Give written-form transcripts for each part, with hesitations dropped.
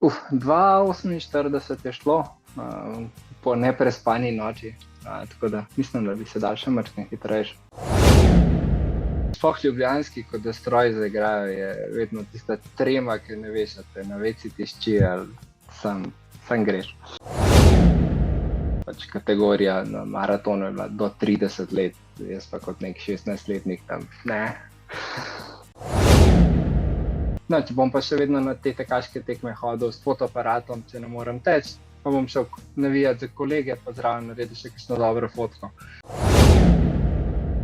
2:48 je šlo, po neprespani noči, tako da mislim, da bi se dal še marsikaj hitrejše. Sploh ljubljanski, ko da stroj zaigrajo, je vedno tista trema, ki ne veš, a te na veci tišči ali sam greš. Pač kategorija na maratonu je bila do 30 let, jaz pa kot nek 16-letnik tam, ne. No, če bom pa še vedno na te tekaške tekme hodil s fotoaparatom, če ne morem teči, pa bom šel navijati za kolege, pa zraven naredil še kakšno dobro fotko.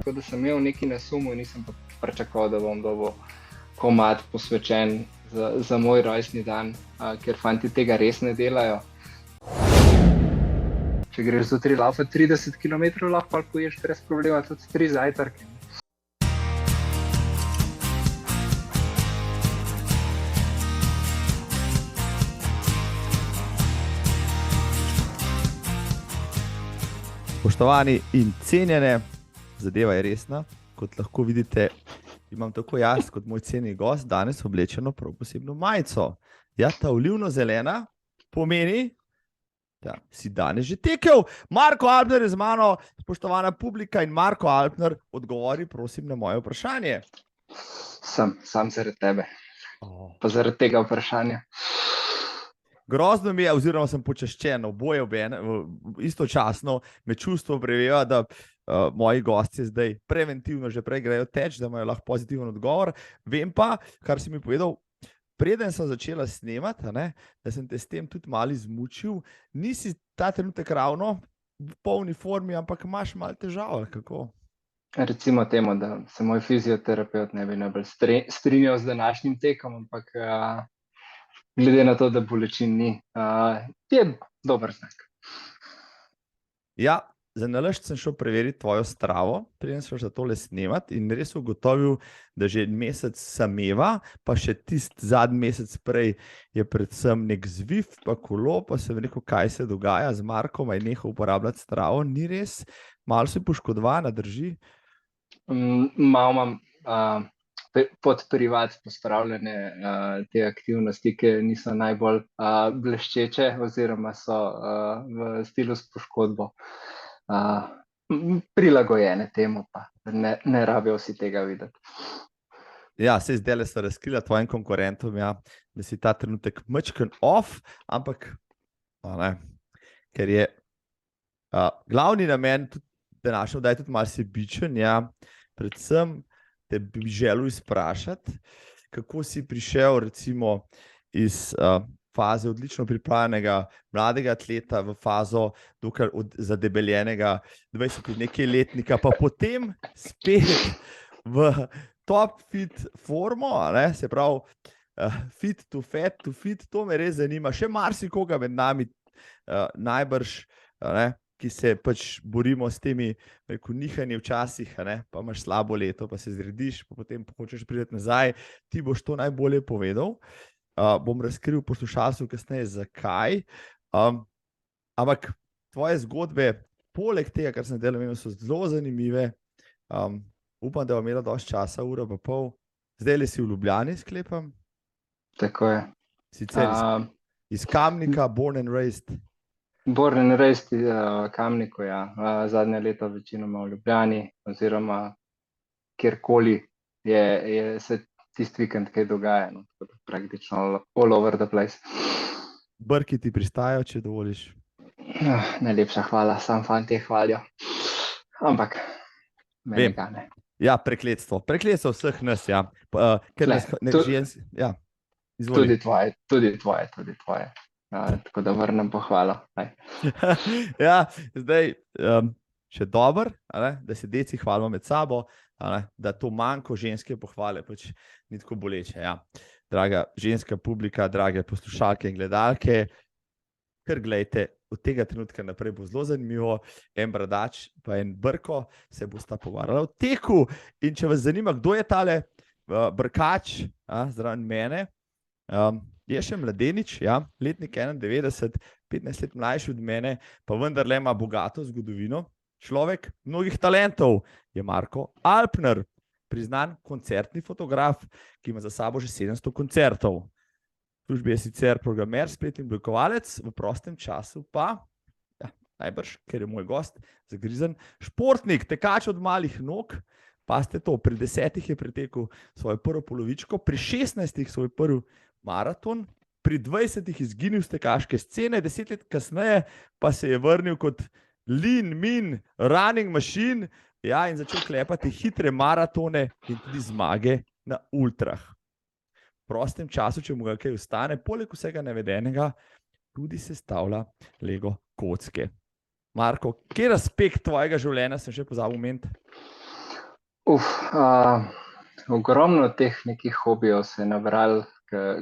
Tako da sem imel nekaj na sumu in nisem pa pričakoval, da bom dobil komad posvečen za moj rojstni dan, ker fanti tega res ne delajo. Če greš zjutraj laufat 30 km, lahko poješ brez problema tudi 3 zajtrke. Spoštovani in cenjene, zadeva je resna. Kot lahko vidite, imam tako jaz kot moj cenjeni gost danes oblečeno prav posebno majico. Ja, ta olivno-zelena pomeni, da si danes že tekel. Marko Alpner je z mano, spoštovana publika, in Marko Alpner, odgovori prosim na moje vprašanje. Sam zaradi tebe, pa zaradi tega vprašanja. Grozno mi je, oziroma sem počaščen, oboje istočasno me čustvo preveva, da moji gostje zdaj preventivno že prej grejo teč, da imajo lahko pozitiven odgovor. Vem pa, kar si mi povedal, preden sem začela snemati, da sem te s tem tudi malo izmučil, nisi ta trenutek ravno v polni formi, ampak imaš malo težav, kako? Recimo temu, da se moj fizioterapeut ne bi najbolj strinjal z današnjim tekom, ampak glede na to, da bolečin ni, je dober znak. Ja, za nalašč sem šel preveriti tvojo stravo, preden sem šel tole snemati in res ugotovil, da že mesec sameva, pa še tisti zadnji mesec prej je predvsem nek zviv, pa kolo, pa sem rekel, kaj se dogaja z Markom, aj nehal uporabljati stravo, ni res, malo si poškodovana, drži? Malo imam pod privat pospravljene te aktivnosti, ki niso najbolj bleščeče oziroma so v stilu s poškodbo prilagojene temu, pa ne rabijo vsi tega videti. Ja, saj zdajle sta razkrila tvojim konkurentom, ja, da si ta trenutek majčken off, ampak ker je glavni namen današnje oddaje tudi malo sebičen, ja, predvsem te bi želel izprašati, kako si prišel recimo iz faze odlično pripravljenega mladega atleta v fazo dokaj zadebeljenega 20 nekaj letnika, pa potem spet v top fit formo, se pravi fit to fat to fit, to me res zanima. Še marsikoga med nami najbrž, ki se pač borimo s temi nihanji včasih, pa imaš slabo leto, pa se zrediš, pa potem hočeš priti nazaj, ti boš to najbolje povedal. Bom razkril poslušalcu kasneje, zakaj. Ampak tvoje zgodbe, poleg tega, kar sem delal, so zelo zanimive. Upam, da bom imela dosti časa, ura pa pol. Zdajle si v Ljubljani, sklepam? Tako je. Sicer iz Kamnika, born and raised. Born and raised v Kamniku, ja. Zadnje leto večinoma v Ljubljani, oziroma kjerkoli se tisti vikend kaj dogaja, tako da praktično all over the place. Brki ti pristajajo, če dovoliš? Najlepša hvala, sam fantje hvalijo. Ampak meni ga ne. Ja, prekletstvo vseh nas, ja. Tudi tvoje. Tako da vrnem pohvalo. Ja, zdaj še dober, da se deci hvalimo med sabo, da to manjko ženske pohvale pač ni tako boleče. Ja. Draga ženska publika, drage poslušalke in gledalke, kar gledajte, od tega trenutka naprej bo zelo zanimivo. En bradač pa en Brko se bosta pogovarjala o teku. In če vas zanima, kdo je tale Brkač zraven mene, je še mladenič, ja, letnik 91, 15 let mlajši od mene, pa vendarle ima bogato zgodovino. Človek mnogih talentov je Marko Alpner, priznan koncertni fotograf, ki ima za sabo že 700 koncertov. službi je sicer programer, spletni oblikovalec, v prostem času pa, ja, najbrž, ker je moj gost, zagrizen športnik, tekač od malih nog. Pa ste to, pri 10 je pretekel svojo prvo polovičko, pri 16 svoj prvi maraton, pri 20 izginil z tekaške scene, 10 let kasneje pa se je vrnil kot lean, mean, running machine, ja, in začel klepati hitre maratone in tudi zmage na ultrah. V prostem času, če mu ga kaj ostane, poleg vsega navedenega, tudi sestavlja Lego kocke. Marko, kjer aspekt tvojega življenja sem še pozabil omeniti? Ogromno teh nekih hobijev se je nabral,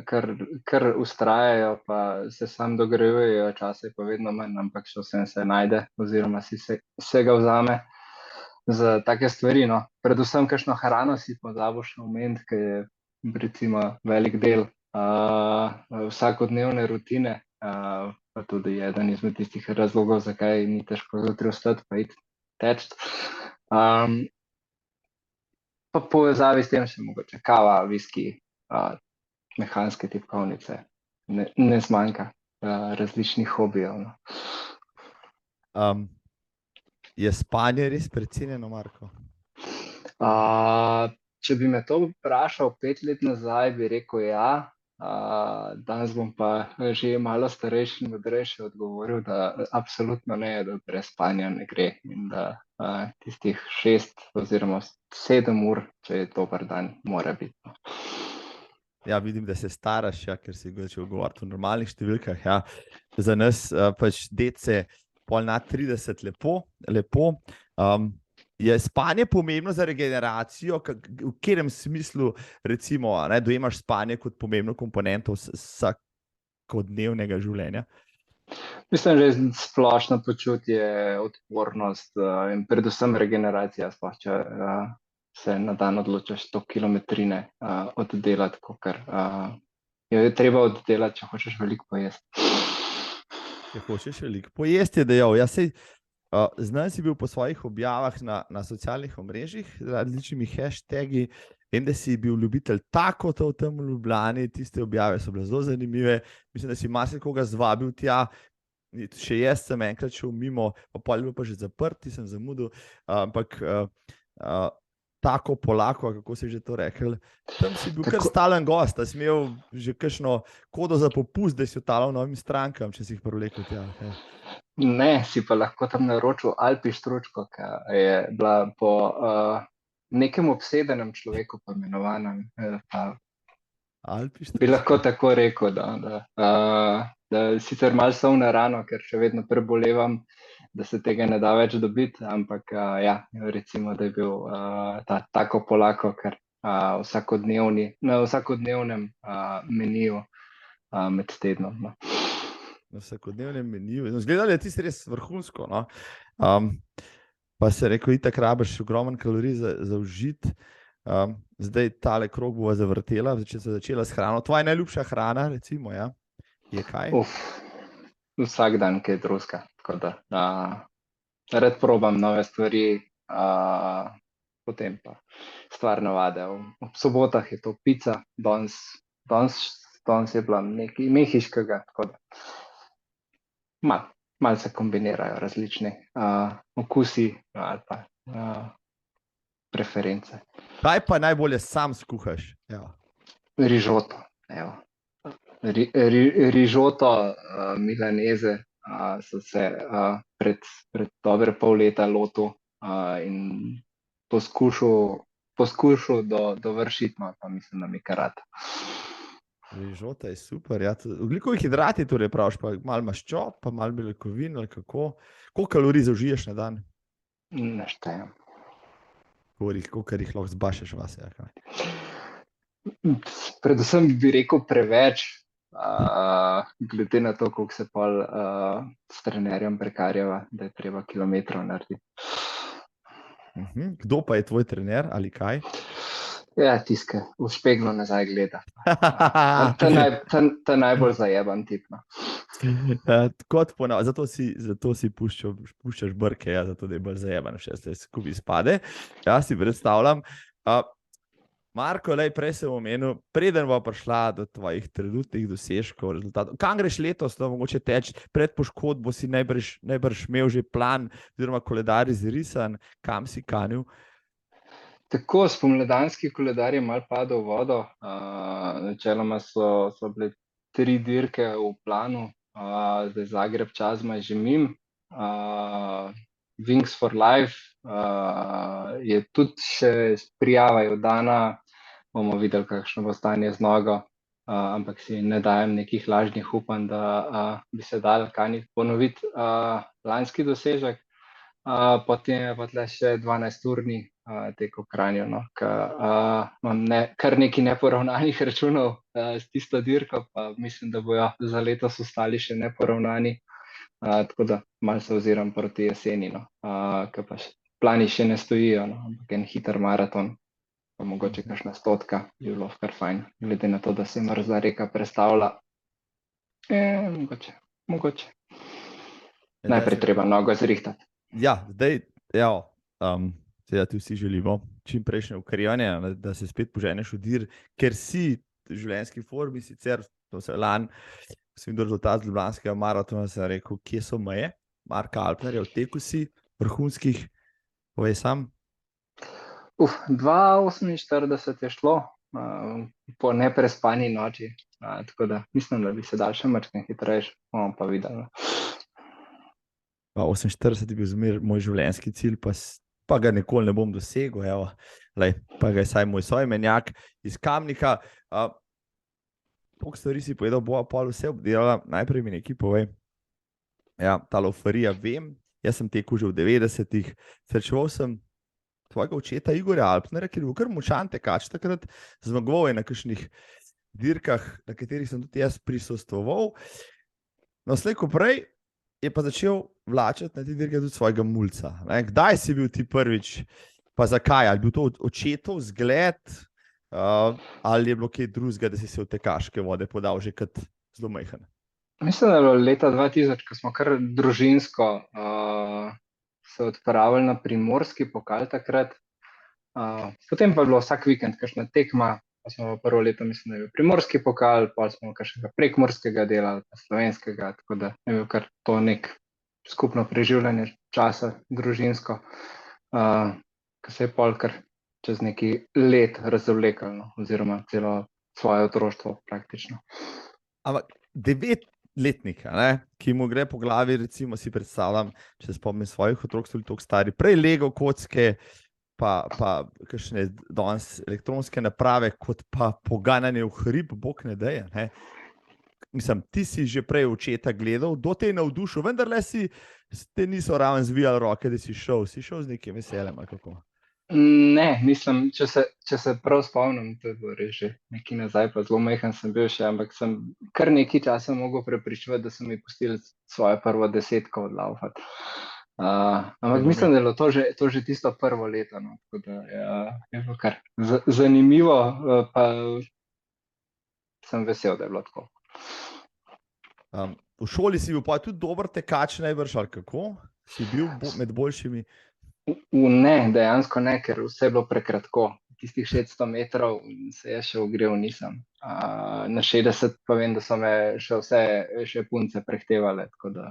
kar ustrajajo, pa se sam dograjujejo, čase pa vedno manj, ampak še vsem se najde, oziroma si se ga vzame za take stvari. No. Predvsem kakšno hrano si pozabil še omeniti, ki je recimo velik del vsakodnevne rutine, pa tudi eden izmed tistih razlogov, zakaj ni težko zjutraj vstati pa iti teč. Pa povezavi s tem še mogoče kava, viski, mehanske tipkovnice, ne zmanjka različnih hobijev. No. Je spanje res precenjeno, Marko? Če bi me to vprašal 5 let nazaj, bi rekel ja. Danes bom pa že malo starejši in modrejši odgovoril, da absolutno ne, da brez spanja ne gre in da tistih 6 oziroma 7 ur, če je dober dan, mora biti. Ja, vidim, da se staraš, ja, ker si začel govoriti o normalnih številkah. Ja. Za nas pač dece pol nad 30 lepo. Je spanje pomembno za regeneracijo? V katerem smislu recimo dojemaš spanje kot pomembno komponento vsakodnevnega življenja? Mislim, že splošno počutje, odpornost in predvsem regeneracija, sploh če se na dan odločaš 100 kilometrine oddelati, kakor je treba oddelati, če hočeš veliko pojesti. Če hočeš veliko pojesti, je dejal. Ja, znam si bil po svojih objavah na socialnih omrežjih z različnimi hashtagi. Vem, da si bil ljubitelj takota v tem Ljubljani, tiste objave so bile zelo zanimive. Mislim, da si marsikoga zvabil tja. Še jaz sem enkrat šel mimo, pa pol je bil pa že zaprt, sem zamudil. Ampak tako polako, kako si že to rekel, tam si bil kar stalen gost, da si imel že kakšno kodo za popust, da si otalal novim strankam, če si jih privlekel tja. Ne, si pa lahko tam naročil Alpi štručko, ki je bila po nekem obsedenem človeku poimenovana. Bi lahko tako rekel, da sicer malo sovna rano, ker še vedno prebolevam, da se tega ne da več dobiti, ampak ja, recimo, da je bil tako polako, ker na vsakodnevnem meniju med tednom. No. Na vsakodnevnem meniju. Zgledalo je tisto res vrhunsko. No? Pa se rekel, itak rabiš ogromen kalorij za užit. Zdaj tale krog bova zavrtela, začela s hrano. Tvoja najljubša hrana, recimo, ja? Je kaj? Vsak dan kaj drugega. Tako da rad probam nove stvari, potem pa stvar navade. Ob sobotah je to pica, danes je bila nekaj mehiškega, tako da malo se kombinirajo različni okusi ali pa preference. Kaj pa najbolje sam skuhaš? Rižoto. Rižoto, milaneze so se pred dobre pol leta lotil in poskušal dovršiti, pa mislim, da mi kar rad. Rižota je super. Ja. Ugljikovi hidrati, torej praviš, pa malo maščob, pa malo beljakovin ali kako? Koliko kalorij zaužiješ na dan? Ne štejem. Koliko jih lahko zbašeš vase? Predvsem bi rekel preveč, glede na to, koliko se pol s trenerjem prekarjava, da je treba kilometrov narediti. Kdo pa je tvoj trener ali kaj? Ja, tiske, v špeglo nazaj gleda. Ta najbolj zajeban tip. No. Zato si puščaš brke, ja, zato da je bolj zajeban, še se skupaj spade. Ja, si predstavljam. Marko, prej sem omenil, preden bo prišla do tvojih trenutnih dosežkov, rezultatov. Kam greš letos, no, mogoče teči pred poškodbo, si najbrž imel že plan, oziroma koledar izrisan, kam si kanil? Tako, spomladanski koledar je malo padel v vodo. Načeloma so bile 3 dirke v planu, zdaj Zagreb, Čazma je že mimo. Wings for Life je tudi še prijava je oddana, bomo videli, kakšno bo stanje z nogo, ampak si ne dajem nekih lažnih upanj, da bi se dal kaniti ponoviti lanski dosežek. Potem je pa tle še 12-urni tek v Kranju, no, imam kar nekaj neporavnanih računov s tisto dirko, pa mislim, da bojo za letos ostali še neporavnani. Tako da malo se oziram proti jeseni, no, ker pa plani še ne stojijo, no, ampak en hiter maraton, pa mogoče kakšna 100 bi bilo kar fajn, glede na to, da se mrzla reka prestavlja. Mogoče. Najprej treba nogo zrihtati. Ja, zdaj, seveda ti vsi želimo čim prejšnje okrevanje, da se spet poženeš v dir, ker si v življenjski formi, sicer to se lani, ko sem videl rezultat z Ljubljanskega maratona, sem rekel, kje so meje, Marka Alpnerja, v teku si, vrhunskih, povej sam. 2:48 je šlo, po neprespani noči, tako da mislim, da bi se dal še marsikaj hitrejši, bomo pa videli. 48 je bil zmeraj moj življenjski cilj, pa ga nikoli ne bom dosegel, pa ga je saj moj soimenjak iz Kamnika. Koliko stvari si povedal, bo pol vse obdelala, najprej mi nekaj povej. Ja, ta laufarija vem, jaz sem tekel že v 90-ih, srečeval sem tvojega očeta Igorja Alpnerja, ki je bil kar močan tekač takrat, zmagoval je na kakšnih dirkah, na katerih sem tudi jaz prisostvoval. No, slej ko prej je pa začel vlačati na te dirke tudi svojega mulca. Kdaj si bil ti prvič, pa zakaj? Ali bil to očetov zgled, ali je bilo kaj drugega, da si se v tekaške vode podal že kot zelo majhen? Mislim, da je bilo leta 2000, ko smo kar družinsko se odpravili na primorski pokal takrat. Potem pa je bilo vsak vikend kakšna tekma, pa smo prvo leto, mislim, da je bil primorski pokal, pa smo kakšnega prekmorskega dela, pa slovenskega, tako da je bil kar to nek skupno preživljanje časa družinsko, ko se je pol kar čez neki let razvlekel, no, oziroma celo svoje otroštvo praktično. Ampak 9-letnika, ki mu gre po glavi, recimo si predstavljam, če se spomnim svojih otrok, so bili toliko stari, prej Lego kocke, pa kakšne danes elektronske naprave, kot pa poganjanje v hrib, bog ne deje. Mislim, ti si že prej očeta gledal, do te je navdušil, vendarle te niso raven zvijali roke, da si šel z nekim veseljem, ali kako? Ne, mislim, če se prav spomnim, to je bilo res že nekaj nazaj, pa zelo majhen sem bil še, ampak sem kar nekaj časa mogel prepričevati, da so mi pustili svojo prvo 10-ko odlaufati. Ampak mislim, da je bilo to že tisto prvo leto, no, tako da je bilo kar zanimivo, pa sem vesel, da je bilo tako. V šoli si bil pa tudi dober tekač, najbrž, ali kako? Si bil med boljšimi? Ne, dejansko ne, ker vse je bilo prekratko. Tistih 600 metrov se jaz še ogrel nisem. Na 60 pa vem, da so me še punce prehtevale, tako da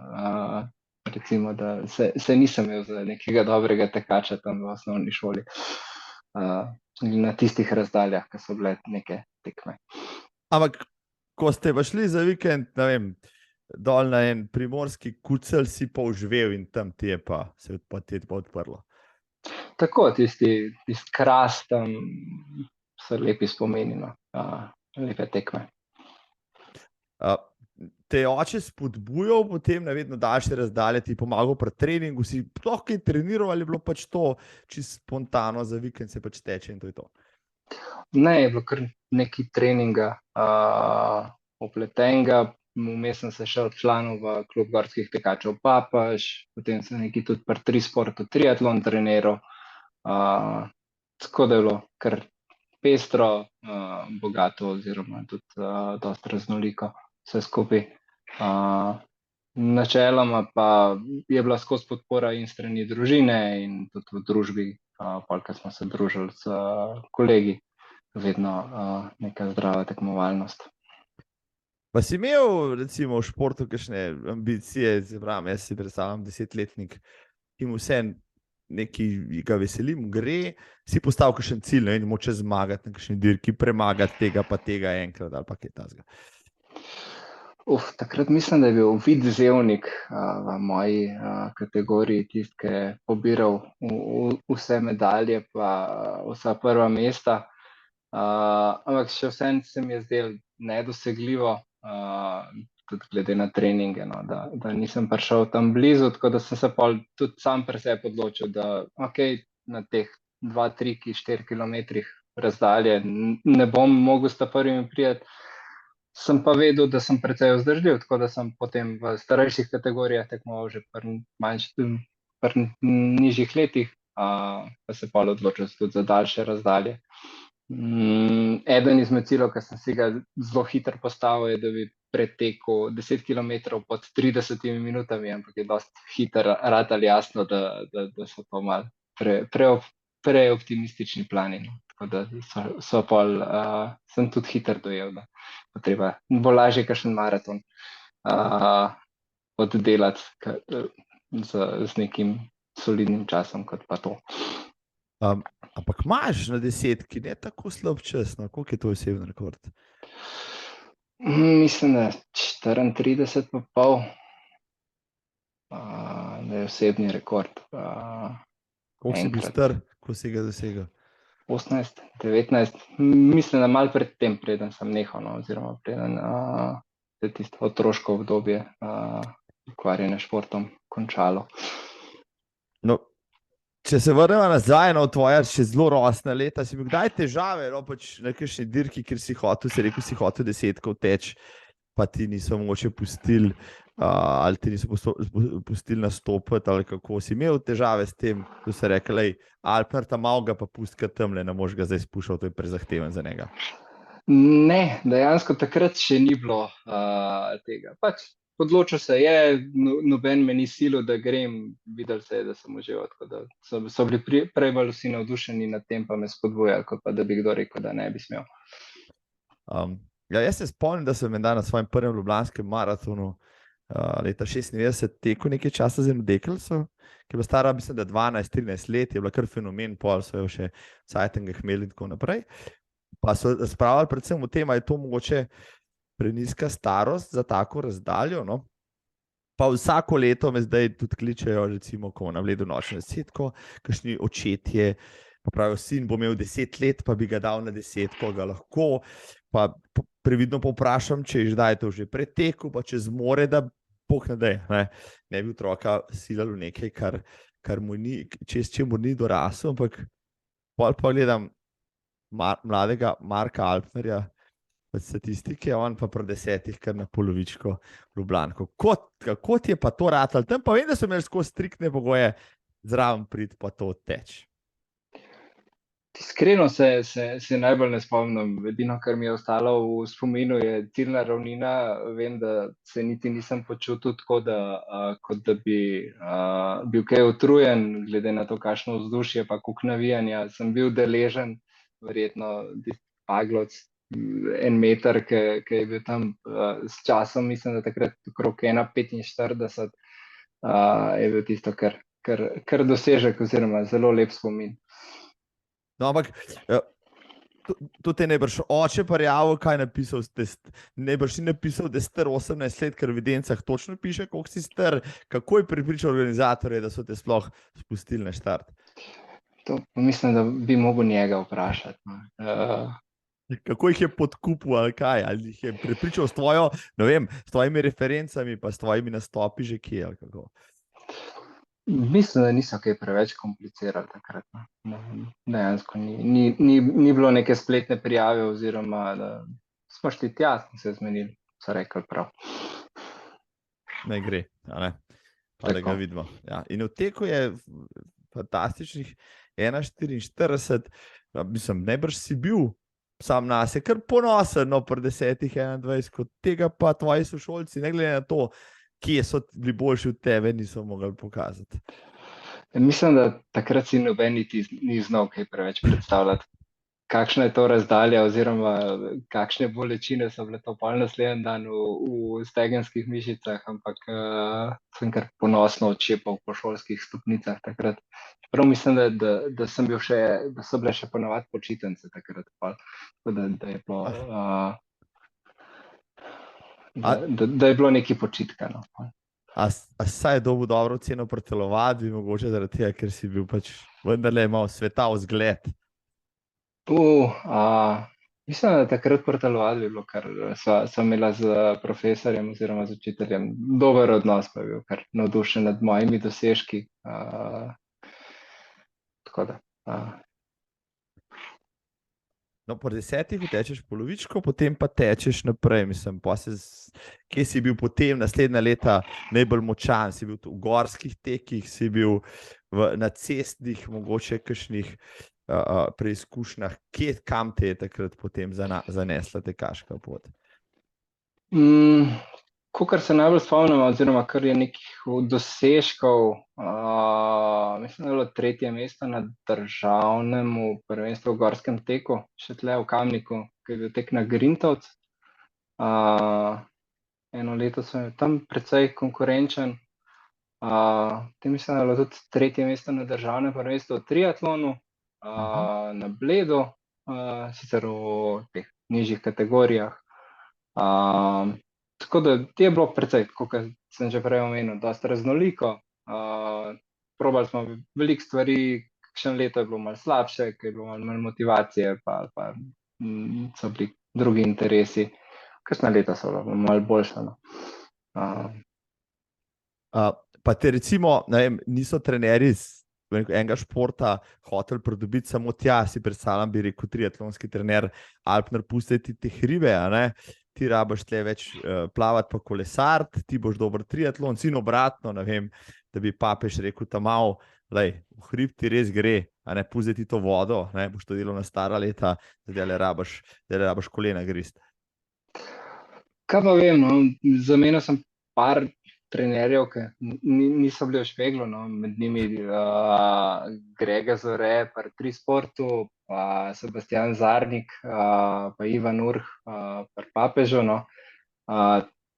recimo, da se nisem imel za nekega dobrega tekača tam v osnovni šoli. Na tistih razdaljah, ki so bile neke tekme. Ampak, ko ste pa šli za vikend, ne vem, dol na en primorski kucelj, si pa uživel in tam ti je pa se odprlo. Tako, tisti kras tam so lepi spomini, no, lepe tekme. Te je oče spodbujal potem na vedno daljše razdalje, ti pomagal pri treningu, si sploh kaj treniral ali je bilo pač to čisto spontano, za vikend se pač teče in to je to? Ne, je bilo kar nekaj treninga opletenega, vmes sem se še odčlanil v klub gorskih tekačev Papaž, potem sem nekaj tudi pri Trisportu triatlon treniral, tako da je bilo kar pestro, bogato oziroma tudi dosti raznoliko vse skupaj. Načeloma pa je bila skozi podpora in strani družine in tudi v družbi, ko smo se družili s kolegi, vedno neka zdrava tekmovalnost. Pa si imel, recimo, v športu kakšne ambicije, jaz si predstavljam 10-letnik, ki mu vse nekaj ga veselim, gre, si postavil kakšen cilj, ne, in moče zmagati na kakšni dirki, premagati tega, pa tega enkrat ali pa kaj takega. Takrat mislim, da je bil Vid Zevnik v moji kategoriji tisti, ki je pobiral vse medalje pa vsa prva mesta. Ampak še vsem se mi je zdelo nedosegljivo, tudi glede na treninge, no, da nisem prišel tam blizu, tako da sem se tudi sam pri sebi odločil, da na teh 2, 3, 4 kilometrih razdalje ne bom mogel s ta prvimi prijeti. Sem pa vedel, da sem precej vzdržljiv, tako da sem potem v starejših kategorijah tekmoval že pri nižjih letih, pa se pa odločil tudi za daljše razdalje. Eden izmed ciljev, ki sem si ga zelo hitro postavil, je, da bi pretekel 10 km pod 30 minutami, ampak je dosti hitro ratalo jasno, da so to malo preoptimistični plani. No. Tako da sem tudi hitro dojel, da treba bo lažje kakšen maraton oddelati z nekim solidnim časom, kot pa to. Ampak imaš na 10, ki ne tako slab čas, no? Koliko je to osebni rekord? Mislim, da 34 pa pol, da je osebni rekord. Koliko si bil star, ko si ga dosegel? 18, 19, mislim, da malo pred tem, preden sem nehal, no, oziroma preden se tisto otroško obdobje ukvarjanja s športom končalo. No, če se vrnemo nazaj na tvoja še zelo rosna leta, si bil kdaj težave, no, pač na kakšni dirki, kjer si hotel 10 teči, pa ti niso mogoče pustili, ali ti niso pustili nastopiti, ali kako si imel težave s tem, da si rekel, Alpner ta malo ga pa pustka tamle, ne moš ga zdaj spuščal, to je prezahteven za njega. Ne, dejansko takrat še ni bilo tega. Pač odločil se je, noben me ni silil, da grem, videl se je, da sem užival, tako da so bili prej bolj vsi navdušeni nad tem, pa me spodbujali, kot pa da bi kdo rekel, da ne bi smel. Jaz se spomnim, da sem na svojem prvem ljubljanskem maratonu leta 96 tekel nekaj časa z eno deklico, ki je bila stara, mislim, da 12-13 let, je bila kar fenomen, pol so jo še Cajtenge imeli in tako naprej. Pa so spravili predvsem o tem, ali je to mogoče prenizka starost za tako razdaljo, no? Pa vsako leto me zdaj tudi kličejo, recimo, ko na Bledu nočno desetko, kakšni očetje, pa pravijo, sin bo imel 10 let, pa bi ga dal na 10, ga lahko, pa previdno povprašam, če je zdaj to že pretekel, pa če zmore, da Bog ne daj, ne bi otroka silal v nekaj, kar mu ni, čemu ni dorasel, ampak pol pa gledam mladega Marka Alpnerja v statistike, on pa pri 10 kar na polovičko Ljubljanko. Kako ti je pa to ratalo? Tam pa vem, da so imeli skozi striktne pogoje zraven priti pa to teči. Iskreno se najbolj ne spomnim. Edino, kar mi je ostalo v spominu, je ciljna ravnina. Vem, da se niti nisem počutil tako, kot da bi bil kaj utrujen, glede na to, kakšno vzdušje, pa koliko navijanja. Sem bil deležen, verjetno Pagloc, 1 meter, ki je bil tam s časom, mislim, da takrat okrog 1:45, je bil tisto kar dosežek oziroma zelo lep spomin. No, ampak to te najbrž oče pa rjavo, kaj napisal, najbrž si napisal, da je star 18 let, ker v evidencah točno piše, koliko si star, kako je pripričal organizatorje, da so te sploh spustili na štart? To mislim, da bi mogel njega vprašati. Kako jih je podkupil ali kaj, ali jih je pripričal s tvojo, ne vem, s tvojimi referencami, pa s tvojimi nastopi že kje, ali kako? Mislim, da niso kaj preveč komplicirali takrat. Dejansko ni bilo neke spletne prijave, oziroma da smo šli tja, smo se zmenili, so rekli prav. Ne gre, ne? Pa da ga vidimo. Ja. In v teku je fantastičnih 1:44, mislim, najbrž si bil sam nas, je kar ponosen, no, pri 10:21, kot tega pa tvoji sošolci, ne glede na to, kje so bili boljši od tebe, niso mogli pokazati. Mislim, da takrat si noben ni znal kaj preveč predstavljati, kakšna je to razdalja, oziroma kakšne bolečine so bile to pol naslednji dan v stegenskih mišicah, ampak sem kar ponosno odšepal po šolskih stopnicah takrat. Prav mislim, da sem bil da so bile še ponavadi počitnice takrat, tako da je bilo, A, da je bilo nekaj počitka. No. a saj je dobil dobro oceno pri telovadbi, mogoče zaradi tega, ker si bil pač vendarle imel svetav zgled. Mislim, da takrat pri telovadbi je bilo, ker sva imela z profesorjem oziroma z učiteljem dober odnos, pa je bil kar navdušen nad mojimi dosežki. Tako da. No, po 10 utečeš polovičko, potem pa tečeš naprej. Mislim, kje si bil potem naslednja leta najbolj močan? Si bil v gorskih tekih, si bil na cestnih, mogoče kakšnih preizkušnjah. Kam te je takrat potem zanesla tekaška pot? Kakor se najbolj spomnim, oziroma kar je nekih dosežkov, mislim, da je bilo 3. mesto na državnem prvenstvu v gorskem teku, še tle v Kamniku, ki je bil tek na Grintovc. Eno leto sem tam precej konkurenčen. Mislim, da je bilo tudi 3. mesto na državnem prvenstvu v triatlonu, na Bledu, sicer v teh nižjih kategorijah. Tako da je bilo precej, kot sem že prej omenil, dosta raznoliko. Probali smo veliko stvari, kakšno leto je bilo malo slabše, ker je bilo malo motivacije, pa so bili drugi interesi. Kakšna leta so bila malo boljša. No. Pa te recimo, ne vem, niso trenerji enega športa hotel pridobiti samo tja, si predstavljam, bi rekel triatlonski trener Alpner, pustiti te hribe, a ne? Ti rabiš tle več plavati pa kolesart, ti boš dober triatlon, in obratno, ne vem, da bi papež rekel tam malo, lej, v hrib ti res gre, a ne, pustiti to vodo, ne, boš to delal na stara leta, da le rabiš kolena grist. Kaj pa vem, no, zamenjal sem par trenerjev, ki niso bili v Špeglu, no, med njimi Grega Zore, pa Trisportu, pa Sebastian Zarnik, pa Ivan Urh, pa Papežu. No.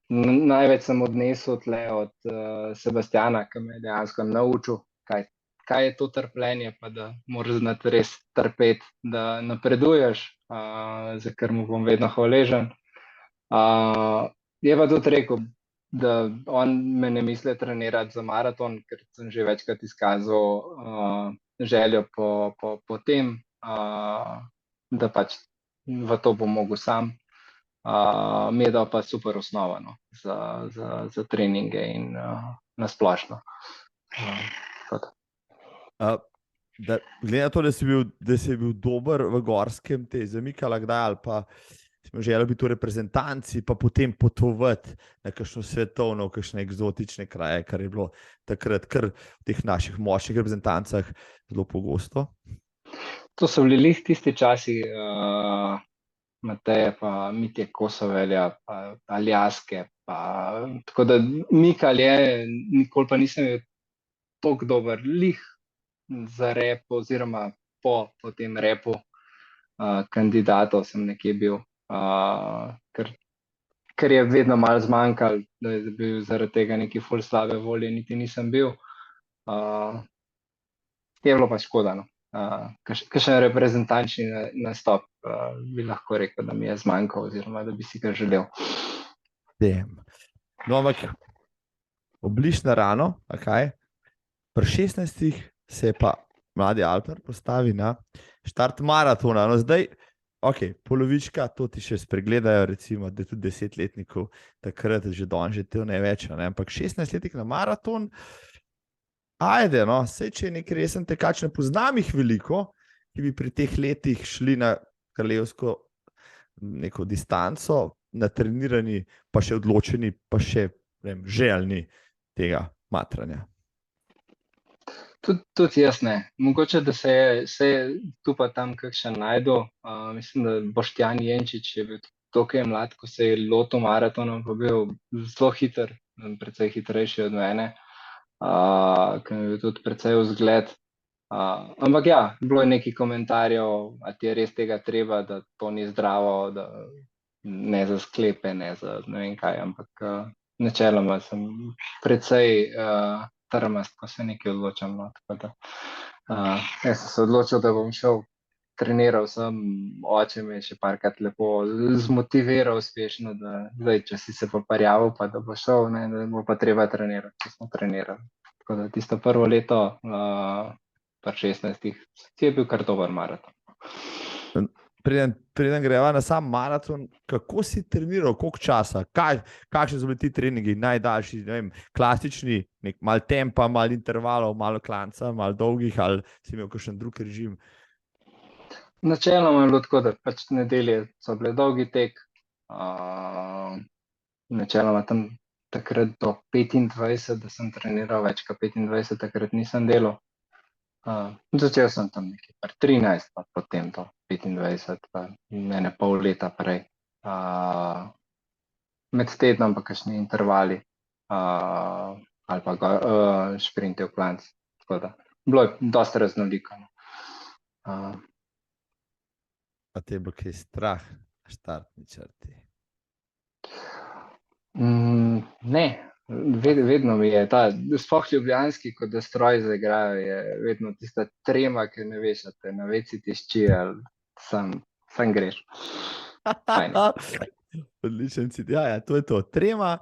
Največ sem odnesel tle od Sebastiana, ki me je dejansko naučil, kaj je to trpljenje, pa da moraš znati res trpeti, da napreduješ, za kar mu bom vedno hvaležen. Je pa tudi rekel, da on me ne misli trenirati za maraton, ker sem že večkrat izkazal željo po tem, da pač v to bom mogel sam. Mi je dal pa super osnova, no, za treninge in na splošno. Glede na to, da si bil dober v gorskem, te je zamikala kdaj, ali pa smo želeli biti v reprezentanci, pa potem potovati na kakšno svetovno, v kakšne eksotične kraje, kar je bilo takrat kar v teh naših močnih reprezentancah zelo pogosto. To so bili tisti časi Mateje, pa Mitje Kosovelja, pa Aljaske. Tako da Mikalje, nikoli pa nisem bil toliko dober za rep, oziroma po tem repu kandidatov sem nekje bil. Ker je vedno malo zmanjkalo, da je bil zaradi tega neki ful slabe volje, niti nisem bil. Je bilo pa škoda, no. Kakšen reprezentančni nastop bi lahko rekel, da mi je zmanjkal, oziroma da bi si ga želel. No, ampak obliž na rano, kaj? Pri 16 se je pa mladi Alpner postavi na štart maratona. No, zdaj polovička, to ti še spregledajo, recimo, da je tudi 10-letnikov takrat že danes že to ne več, ne? Ampak 16-letnik na maraton, ajde, no, sej, če je nek resen tekač, ne poznam jih veliko, ki bi pri teh letih šli na kraljevsko neko distanco, natrenirani, pa še odločeni, pa še željni tega matranja. Tudi jaz ne. Mogoče, da se je tu pa tam kakšen najdel. Mislim, da Boštjan Jenčič je bil toliko mlad, ko se je lotil maratona, pa bil zelo hiter, precej hitrejši od mene, ki je bil tudi precej vzgled. Ampak ja, bilo je nekaj komentarjev, a ti je res tega treba, da to ni zdravo, da ne za sklepe, ne za ne vem kaj, ampak načeloma sem precej trmast, ko se nekaj odločam. No, tako da, jaz sem se odločil, da bom šel treniral, sem oče me je še parkrat lepo zmotiviral uspešno, da zdaj, če si se pa parjavil, pa da bo šel, ne, da bo pa treba trenirati, če smo trenirali. Tako da tisto prvo leto, pri 16 je bil kar dober maraton. Preden greva na sam maraton, kako si treniral, koliko časa, kakšni so bili ti treningi, najdaljši, ne vem, klasični, malo tempa, malo intervalov, malo klanca, malo dolgih, ali si imel kakšen drug režim? Načeloma je bilo tako, da pač nedelje so bile dolgi tek, načeloma tam takrat do 25, da sem treniral več kot 25, takrat nisem delal. Začel sem tam nekaj pri 13, pa potem do 25, pa ne pol leta prej. Med tednom pa kakšni intervali, ali pa šprinte v klanc. Tako da, bilo je dosti raznoliko. Pa te je bilo kaj strah na štartni črti? Ne, vedno mi je ta, sploh ljubljanski, ko da stroj zaigrajo, je vedno tista trema, ki ne veš, a te na veci tišči, ali sam greš. Odličen si. Ja, to je to. Trema,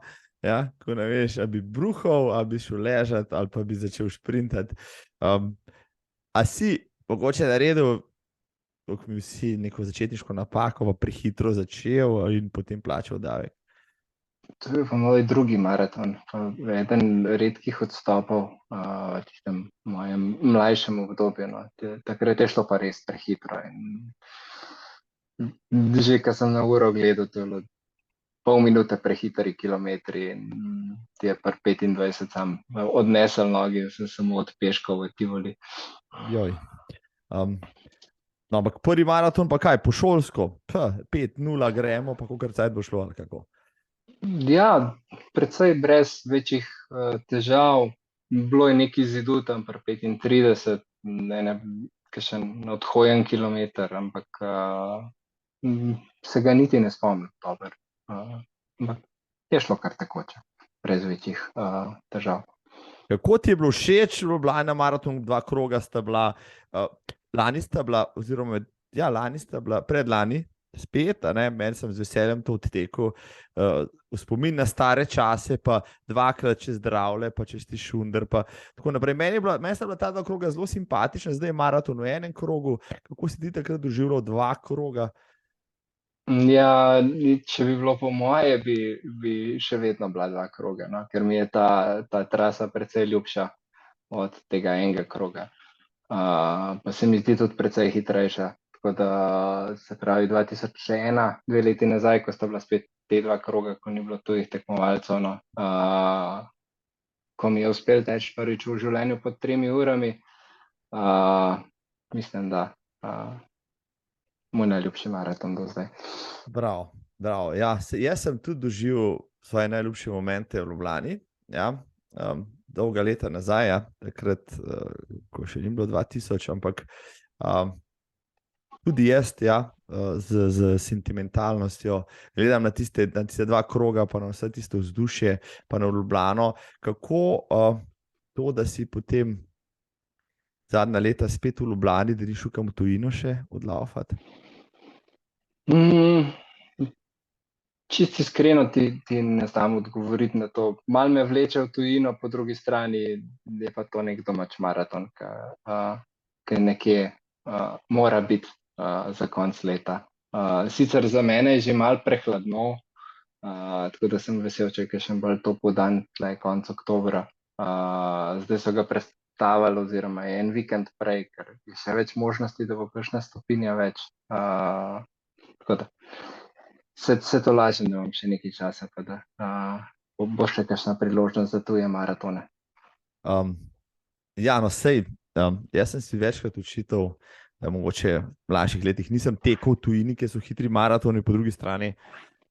ja, ko ne veš, a bi bruhal, a bi šel ležati, ali pa bi začel šprintati. A si mogoče naredil, kako mi vsi, neko začetniško napako, pa prehitro začel in potem plačal davek? To je pa moj drugi maraton, eden redkih odstopov v tistem mojem mlajšem obdobju. No. Takrat je šlo pa res prehitro. Že ko sem na uro gledal, to je bilo pol minute prehitri kilometri in ti je pri 25 sam odnesel nogi, sem samo od peškov v Tivoli. Joj. No, ampak prvi maraton pa kaj, po šolsko? 5-0 gremo, pa kakor cajt bo šlo, ali kako? Ja, predvsej brez večjih težav. Bilo je nekaj zidu tam pri 35, kakšen odhojen kilometer, ampak se ga niti ne spomnim dobro. Ampak je šlo kar tekoče, brez večjih težav. Kako ti je bilo všeč v Ljubljani na maratonu, 2 kroga sta bila, lani sta bila, oziroma ja, lani sta bila, predlani, spet, meni sem z veseljem to odtekel, v spomin na stare čase, pa 2-krat čez Dravlje, pa čez Šunder, pa tako naprej. Meni sta bila ta 2 kroga zelo simpatična, zdaj je maraton v enem krogu. Kako si ti takrat doživljal 2 kroga? Ja, če bi bilo po moje, bi še vedno bila 2 kroga, no? Ker mi je ta trasa precej ljubša od tega enega kroga. Pa se mi zdi tudi precej hitrejša. Tako da, se pravi, 2001, 2 leti nazaj, ko sta bila spet te 2 kroga, ko ni bilo tujih tekmovalcev, no, ko mi je uspel teči prvič v življenju pod 3 urami, mislim, da moj najljubši maraton do zdaj. Bravo, bravo. Ja, jaz sem tudi doživel svoje najljubše momente v Ljubljani, ja, dolga leta nazaj, ja, takrat, ko še ni bilo 2000, ampak tudi jaz, ja, z sentimentalnostjo gledam na tiste 2 kroga, pa na vse tiste vzdušje, pa na Ljubljano. Kako to, da si potem zadnja leta spet v Ljubljani, da ni šel kam v tujino še odlaufati? Čisto iskreno ti ne znam odgovoriti na to. Malo me vleče v tujino, po drugi strani je pa to nek domač maraton, ki nekje mora biti za konc leta. Sicer za mene je že malo prehladno, tako da sem vesel, če je kakšen bolj topel dan, tle konc oktobra. Zdaj so ga prestavili, oziroma je en vikend prej, ker je še več možnosti, da bo kakšna stopinja več. Tako da se to lažem, da imam še nekaj časa, pa da bo še kakšna priložnost za tuje maratone. Ja, no sej, jaz sem si večkrat očital, da mogoče v mlajših letih nisem tekel v tujini, ki so hitri maratoni, po drugi strani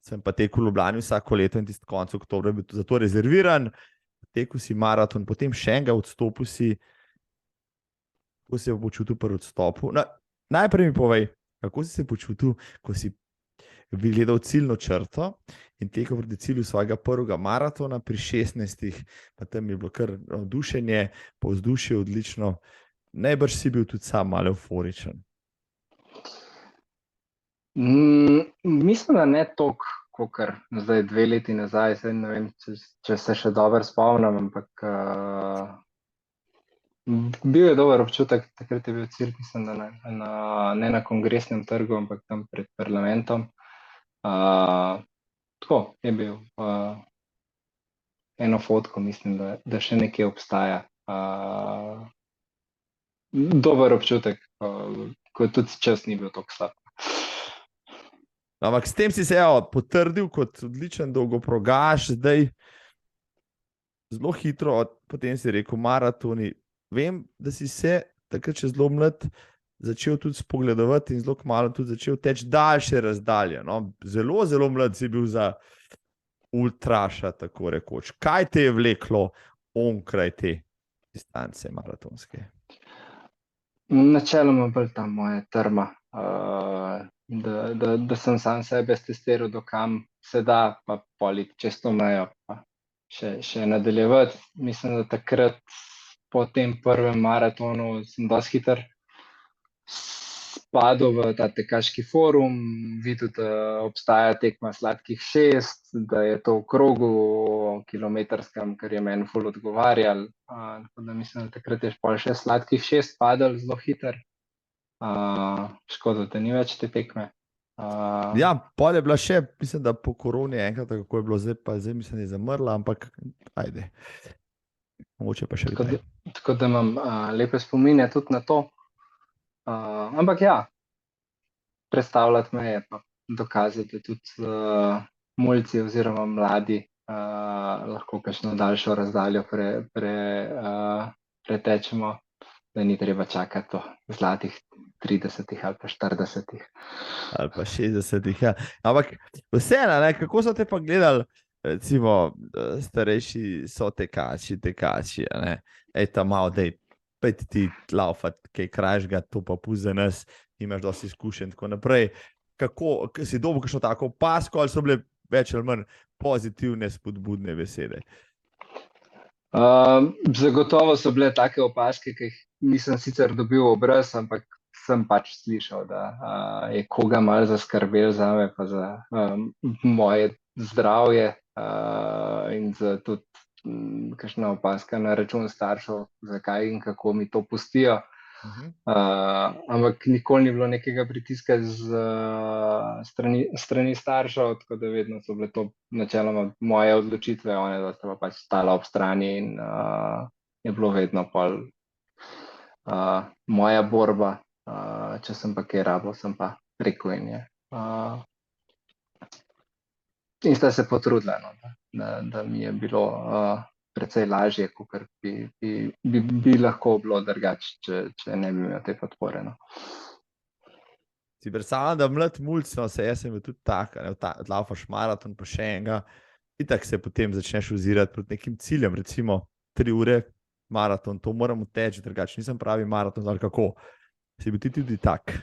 sem pa tekel v Ljubljani vsako leto in tisti konec oktobra je bil za to rezerviran, tekel si maraton, potem še enega odstopil si. kako se je počutil pri odstopu. Najprej mi povej, kako si se počutil, ko si gledal ciljno črto in tekel proti cilju svojega prvega maratona pri 16, pa tam je bilo kar navdušenje, pa vzdušje odlično. Najbrž si bil tudi sam malo euforičen. Mislim, da ne toliko, kakor zdaj 2 leti nazaj, zdaj ne vem, če se še dobro spomnim, ampak bil je dober občutek, takrat je bil cilj, mislim, da ne na Kongresnem trgu, ampak tam pred parlamentom. Tako je bil. Eno fotko, mislim, da še nekje obstaja. Dober občutek, ko tudi čas ni bil tako slab. Ampak s tem si se potrdil kot odličen dolgoprogaš, zdaj zelo hitro, potem si rekel maratoni. Vem, da si se takrat še zelo mlad začel tudi spogledovati in zelo kmalu tudi začel teči daljše razdalje. No? Zelo, zelo mlad si bil za ultraša, tako rekoč. Kaj te je vleklo onkraj te distance maratonske? Načeloma bolj ta moja trma, da sem sam sebe testiral, do kam se da, pa polit čez to mejo, pa še nadaljevati. Mislim, da takrat po tem prvem maratonu sem dosti hitro spadal v ta tekaški forum, videl, da obstaja tekma Sladkih 6, da je to v krogu kilometrskem, kar je meni ful odgovarjal. Tako da mislim, da takrat je še Sladkih 6 padal zelo hitro. Škoda, da ni več te tekme. Ja, pol je bila še, mislim, da po koroni enkrat, kako je bilo zdaj, pa zdaj mislim, da je zamrla, ampak ajde. Mogoče pa še vidno. Tako da imam lepe spomine tudi na to. Ampak ja, predstavljati me je pa dokazati, da tudi mulci oziroma mladi lahko kakšno daljšo razdaljo pretečemo, da ni treba čakati do zlatih 30 ali pa 40. Ali pa 60, ja. Ampak vseeno, kako so te pa gledali, recimo, starejši tekači, ta malo, dej, pejti ti laufati, kaj krajšega, to pa pusti za nas, imaš dosti izkušenj, tako naprej. Kako si dobil kakšno tako opasko, ali so bile več ali manj pozitivne, spodbudne besede? Zagotovo so bile take opaske, ki jih nisem sicer dobil obraz, ampak sem pač slišal, da je koga malo zaskrbel zame, pa za moje zdravje in za tudi kakšna opaska na račun staršev, zakaj in kako mi to pustijo. Ampak nikoli ni bilo nekega pritiska strani staršev, tako da vedno so bile to načeloma moje odločitve, one da sta pač stala ob strani in je bilo vedno pol moja borba, če sem pa kaj rabil, sem pa rekel in je. In sta se potrudila, no, da mi je bilo precej lažje, kot bi lahko bilo drugače, če ne bi imel te podpore. No. Si predstavljam, da mlad mulc, no, jaz sem bil tudi tak, odlaufaš maraton, pa še enega, itak se potem začneš ozirati proti nekim ciljem, recimo 3 ure maraton, to moramo teči, drugače nisem pravi maraton, ali kako? Si bil ti tudi tak?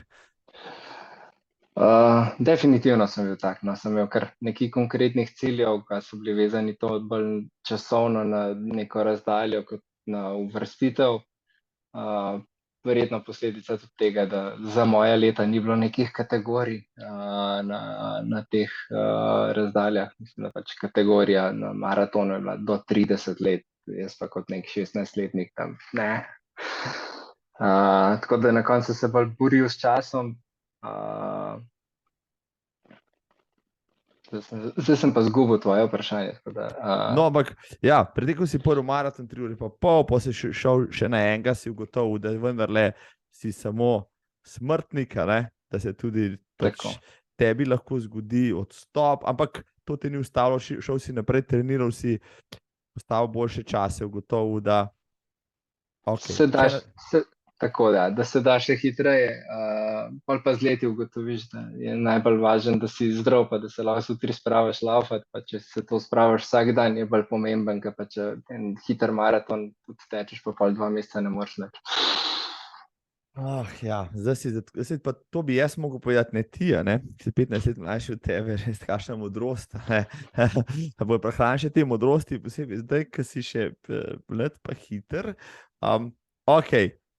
Definitivno sem bil tak, no, sem imel kar nekaj konkretnih ciljev, ki so bili vezani to bolj časovno na neko razdaljo kot na uvrstitev. Verjetno posledica tudi tega, da za moja leta ni bilo nekih kategorij na teh razdaljah. Mislim, da pač kategorija na maratonu je bila do 30 let, jaz pa kot nek 16-letnik tam ne. Tako da na koncu se bolj boril s časom. Zdaj sem pa zgubil tvoje vprašanje. No, ampak ja, pretekel si prvi maraton 3 ure pa pol, pa si šel še na enega, si ugotovil, da vendarle si samo smrtnik, da se tudi tebi lahko zgodi odstop, ampak to te ni ustavilo, šel si naprej, treniral si, postavil boljše čase, ugotovil, da Tako da se da še hitreje, pa z leti ugotoviš, da je najbolj važno, da si zdrav, pa da se lahko jutri spravaš laufati, pa če se to spravaš vsak dan, je bolj pomemben, pa če en hiter maraton tudi tečeš, pa pol 2 meseca ne moreš več. Ja, zdaj si pa to bi jaz mogel povedati, ne ti, a ne? Ki si 15 let mlajši od tebe, res kakšna modrost, a ne? Da bojo prehranjeni še te modrosti, posebej zdaj, ki si še mlad pa hiter. Ok,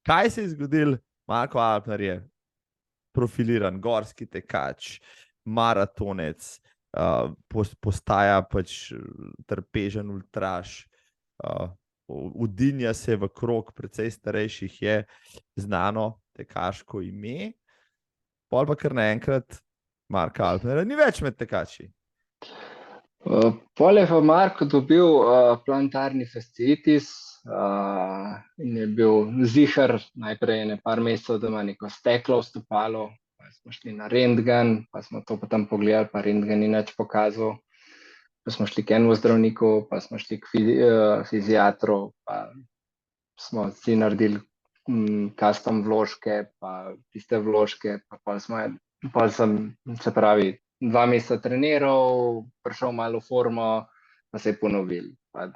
kaj se je zgodil? Marko Alpner je profiliran, gorski tekač, maratonec, postaja pač trpežen ultraš, udinja se v krog, precej starejših je znano tekaško ime, pol pa kar naenkrat Marka Alpnera ni več med tekači. Pol je pa Marko dobil plantarni fasciitis in je bil zihar najprej nekaj mesecev, da ima neko steklo v stopalu, pa smo šli na rentgen, pa smo to potem pogledali, pa rentgen ni nič pokazal. Pa smo šli k enemu zdravniku, pa smo šli k fiziatru, pa smo si naredili custom vložke, pa tiste vložke, pa pol sem, se pravi, 2 meseca treniral, prišel malo v formo, pa se je ponovil. Pa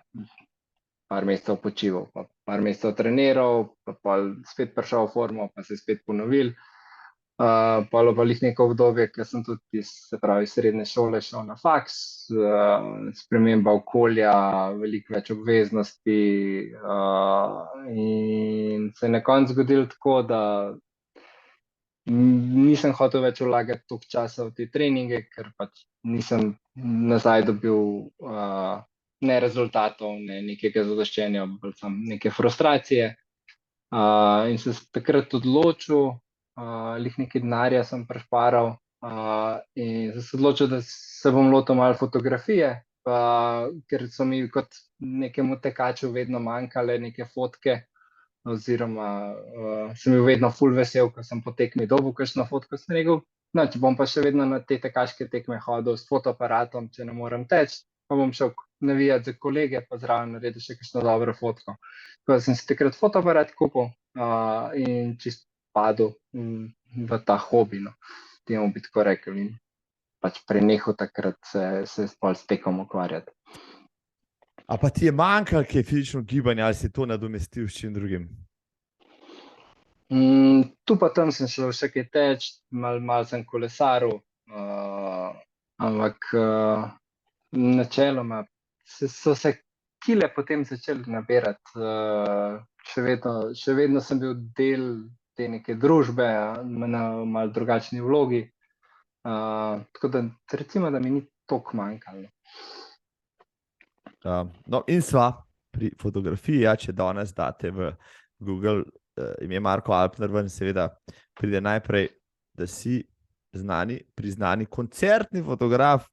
par mesecev počival, pa par mesecev treniral, pa pol spet prišel v formo, pa se je spet ponovil. Pol pa jih neko obdobje, ker sem tudi iz, se pravi, srednje šole šel na faks, sprememba okolja, veliko več obveznosti in se je na koncu zgodilo tako, da nisem hotel več vlagati toliko časa v te treninge, ker pač nisem nazaj dobil ne rezultatov, ne nekega zadoščenja, bolj sem neke frustracije. In sem se takrat odločil, lih nekaj denarja sem prešparal in sem se odločil, da se bom lotil malo fotografije, ker so mi kot nekemu tekaču vedno manjkale neke fotke, oziroma sem bil vedno ful vesel, ko sem po tekmi dobil kakšno fotko, sem rekel, no, če bom pa še vedno na te tekaške tekme hodil s fotoaparatom, če ne morem teči, pa bom šel navijati za kolege, pa zraven naredil še kakšno dobro fotko. Tako da sem si takrat fotoaparat kupil in čist padel v ta hobi, no, temu bi tako rekel, in pač prenehal takrat se spol s tekom ukvarjati. A pa ti je manjkalo kaj fizično gibanje, ali si to nadomestil s čim drugim? Tu pa tam sem šel še kaj teč, malo sem kolesaril, ampak načeloma so se kile potem začeli nabirati. Še vedno sem bil del te neke družbe, na malo drugačni vlogi, tako da recimo, da mi ni toliko manjkalo. No, in sva pri fotografiji, če danes date v Google ime Marko Alpner ven, seveda pride najprej, da si priznani koncertni fotograf.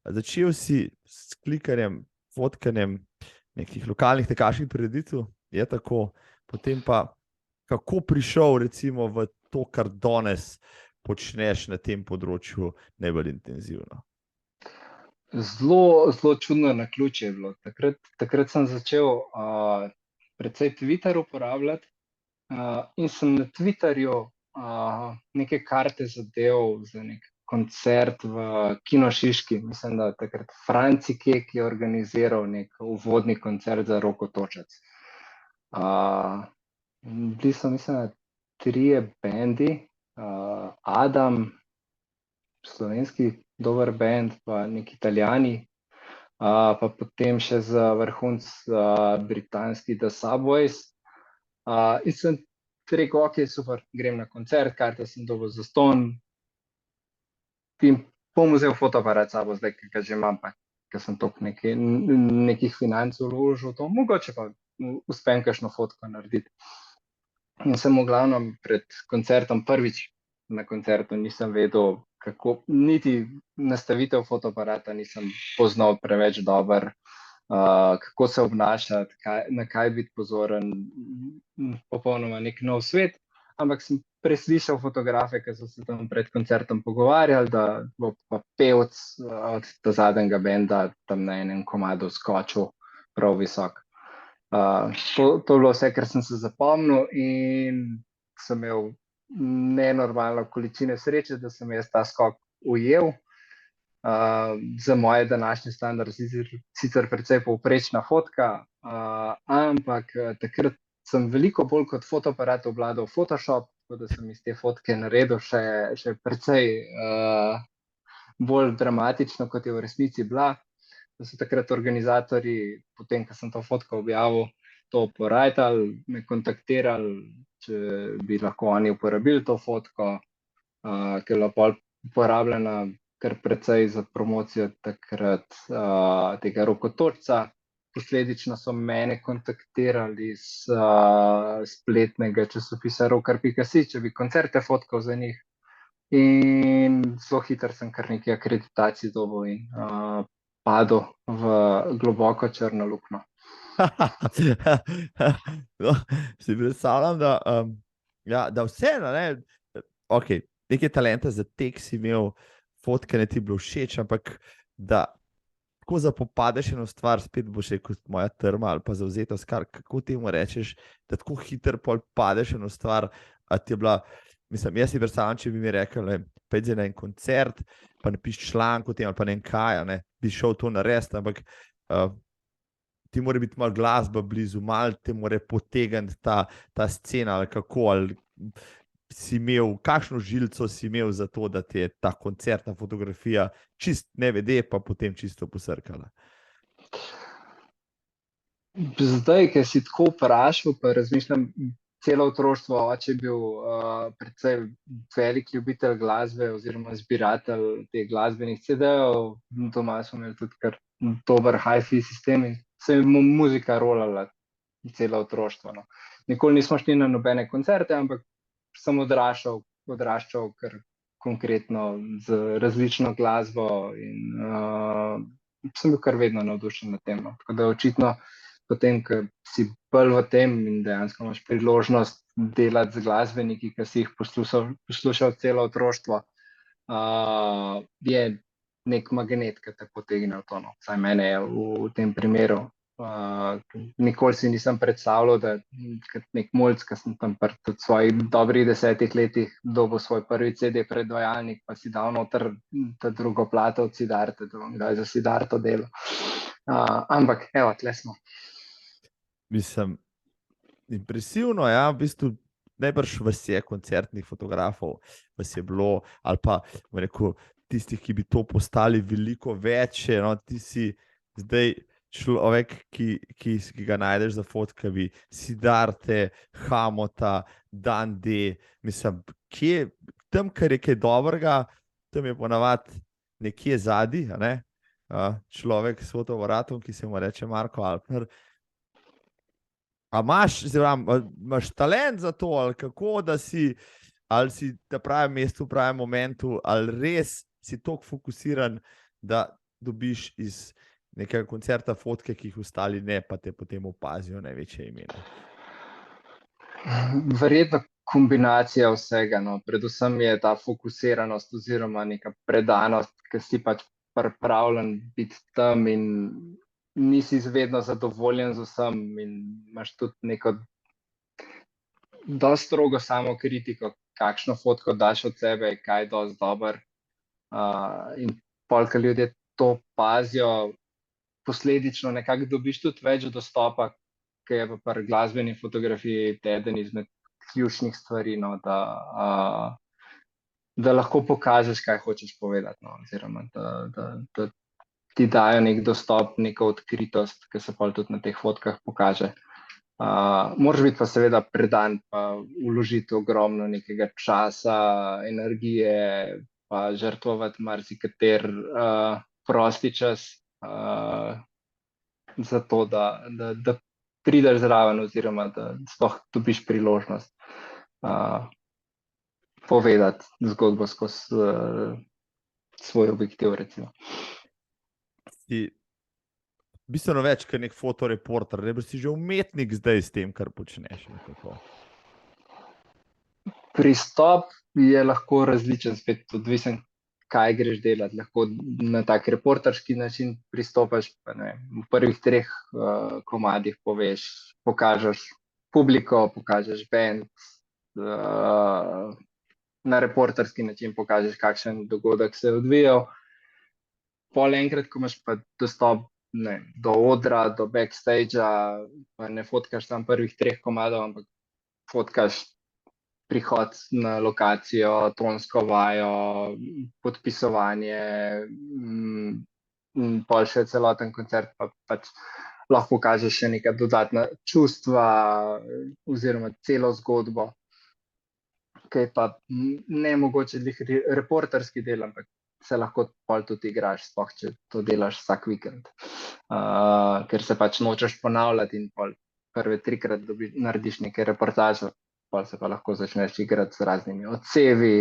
Začel si s klikanjem, fotkanjem nekih lokalnih tekaških prireditev, je tako, potem pa kako prišel recimo v to, kar danes počneš na tem področju najbolj intenzivno? Zelo čudno naključje je bilo. Takrat sem začel precej Twitter uporabljati in sem na Twitterju neke karte zadev za nek koncert v Kino Šiški. Mislim, da takrat Franci Kek je organiziral nek uvodni koncert za Roko Točec. Bili so, mislim, 3 bendi, Adam, slovenski dober band, pa neki Italijani, pa potem še za vrhunc britanski The Subways. In sem rekel, ok, super, grem na koncert, karte sem dobil zastonj in bom vzel fotoaparat sabo zdaj, ki že imam, pa ker sem toliko nekih financ vložil v to, mogoče pa uspem kakšno fotko narediti. In sem v glavnem pred koncertom prvič na koncertu nisem vedel, kako, niti nastavitev fotoaparata nisem poznal preveč dobro, kako se obnašati, na kaj biti pozoren, popolnoma nek nov svet, ampak sem preslišal fotografe, ki so se tam pred koncertom pogovarjali, da bo pa pevec od zadnjega benda tam na enem komadu skočil prav visok. To je bilo vse, kar sem se zapomnil in sem imel nenormalno količine sreče, da sem jaz ta skok ujel. Za moje današnje standarde sicer precej povprečna fotka, ampak takrat sem veliko bolj kot fotoaparat obvladal Photoshop tako da sem iz te fotke naredil še precej bolj dramatično, kot je v resnici bila. Da so takrat organizatorji, potem, ko sem to fotko objavil, to porajtali, me kontaktirali, če bi lahko oni uporabili to fotko, ki je bila pol uporabljena kar precej za promocijo takrat tega rokotočca. Posledično so mene kontaktirali iz spletnega časopisa rocker.si, če bi koncerte fotkal za njih. In zelo hitro sem kar nekaj akreditacij dobil in padel v globoko črno luknjo. No, si predstavljam, da vseeno, okay, nekaj talenta za tek si imel, fotke ne ti bilo všeč, ampak da tako zapopadeš eno stvar, spet boš rekel moja trma ali pa zavzetost, kako temu rečeš, da tako hitro pol padeš eno stvar, a ti je bila, mislim, jaz si predstavljam, če bi mi rekel, pojdi na en koncert, pa napiši članek o tem, ali pa ne en kaj, bi šel to narediti, ampak ti mora biti malo glasba blizu, malo te mora potegniti ta scena, ali kako, ali si imel, kakšno žilico si imel za to, da ti je ta koncertna fotografija čist nevede, pa potem čisto posrkala. Zdaj, ker si tako vprašal, pa razmišljam, celo otroštvo oče je bil precej velik ljubitelj glasbe oziroma zbiratelj teh glasbenih CD-jev. Doma smo imeli tudi kar dober hi-fi sistem in se je muzika rolala celo otroštvo. No. Nikoli nismo šli na nobene koncerte, ampak sem odraščal kar konkretno z različno glasbo in sem bil kar vedno navdušen nad tem. No. Tako da očitno potem, ko si bolj v tem in dejansko imaš priložnost delati z glasbeniki, ki si jih poslušal celo otroštvo, je nek magnet, ki te potegne v to. No. Vsaj mene je v tem primeru. Nikoli si nisem predstavljal, da kot nek mulc, ki sem tam pri svojih dobrih 10 letih dobil svoj prvi CD predvajalnik, pa si dal noter ta drugo plato od Siddharte, da bom kdaj za Siddharto delal. Ampak, evo, tle smo. Mislim, impresivno, ja, v bistvu najbrž vas je koncertnih fotografov, vas je bilo, ali pa rekel, tistih, ki bi to postali veliko več, no, ti si zdaj človek, ki ga najdeš za fotkavi, Siddharte, Hamota, Dan D, mislim, tam, kar je kaj dobrega, tam je ponavadi nekje zadaj, človek s fotovaratom, ki se mu reče Marko Alpner. A imaš talent za to, ali kako, da si, ali si na pravem mestu, v pravem momentu, ali res si toliko fokusiran, da dobiš iz nekega koncerta fotke, ki jih ostali ne, pa te potem opazijo največje imena? Verjetno kombinacija vsega. No. Predvsem je ta fokusiranost oziroma neka predanost, ki si pač pripravljen biti tam in nisi vedno zadovoljen z vsem in imaš tudi neko dosti strogo samokritiko, kakšno fotko daš od sebe, kaj je dosti dober. In pol, ko ljudje to pazijo, posledično nekako dobiš tudi več dostopa, ki je v pri glasbeni fotografiji eden izmed ključnih stvari, no, da lahko pokažeš, kaj hočeš povedati, no, oziroma da ti dajo nek dostop, neko odkritost, ki se pol tudi na teh fotkah pokaže. Moraš biti pa seveda predan, pa vložiti ogromno nekega časa, energije, pa žrtvovati marsikater prosti čas za to, da prideš zraven oziroma da sploh dobiš priložnost povedati zgodbo skozi svoj objektiv, recimo. Si bistveno več, kot nek fotoreporter, ne bi si že umetnik zdaj s tem, kar počneš. Pristop je lahko različen, spet odvisen, kaj greš delati. Lahko na tak reporterski način pristopaš, pa ne, v prvih 3 komadih poveš, pokažeš publiko, pokažeš band, na reporterski način pokažeš, kakšen dogodek se je odvijal. Pol enkrat, ko imaš pa dostop do odra, do backstagea, pa ne fotkaš tam prvih 3 komadov, ampak fotkaš prihod na lokacijo, tonsko vajo, podpisovanje, pol še celoten koncert, pa pač lahko kažeš še neka dodatna čustva oziroma celo zgodbo, ki je pa ne mogoče reporterski del, ampak se lahko pol tudi igraš, sploh če to delaš vsak vikend. Ker se pač nočeš ponavljati in pol prve 3-krat narediš nekaj reportažo, pol se pa lahko začneš igrati z raznimi odsevi,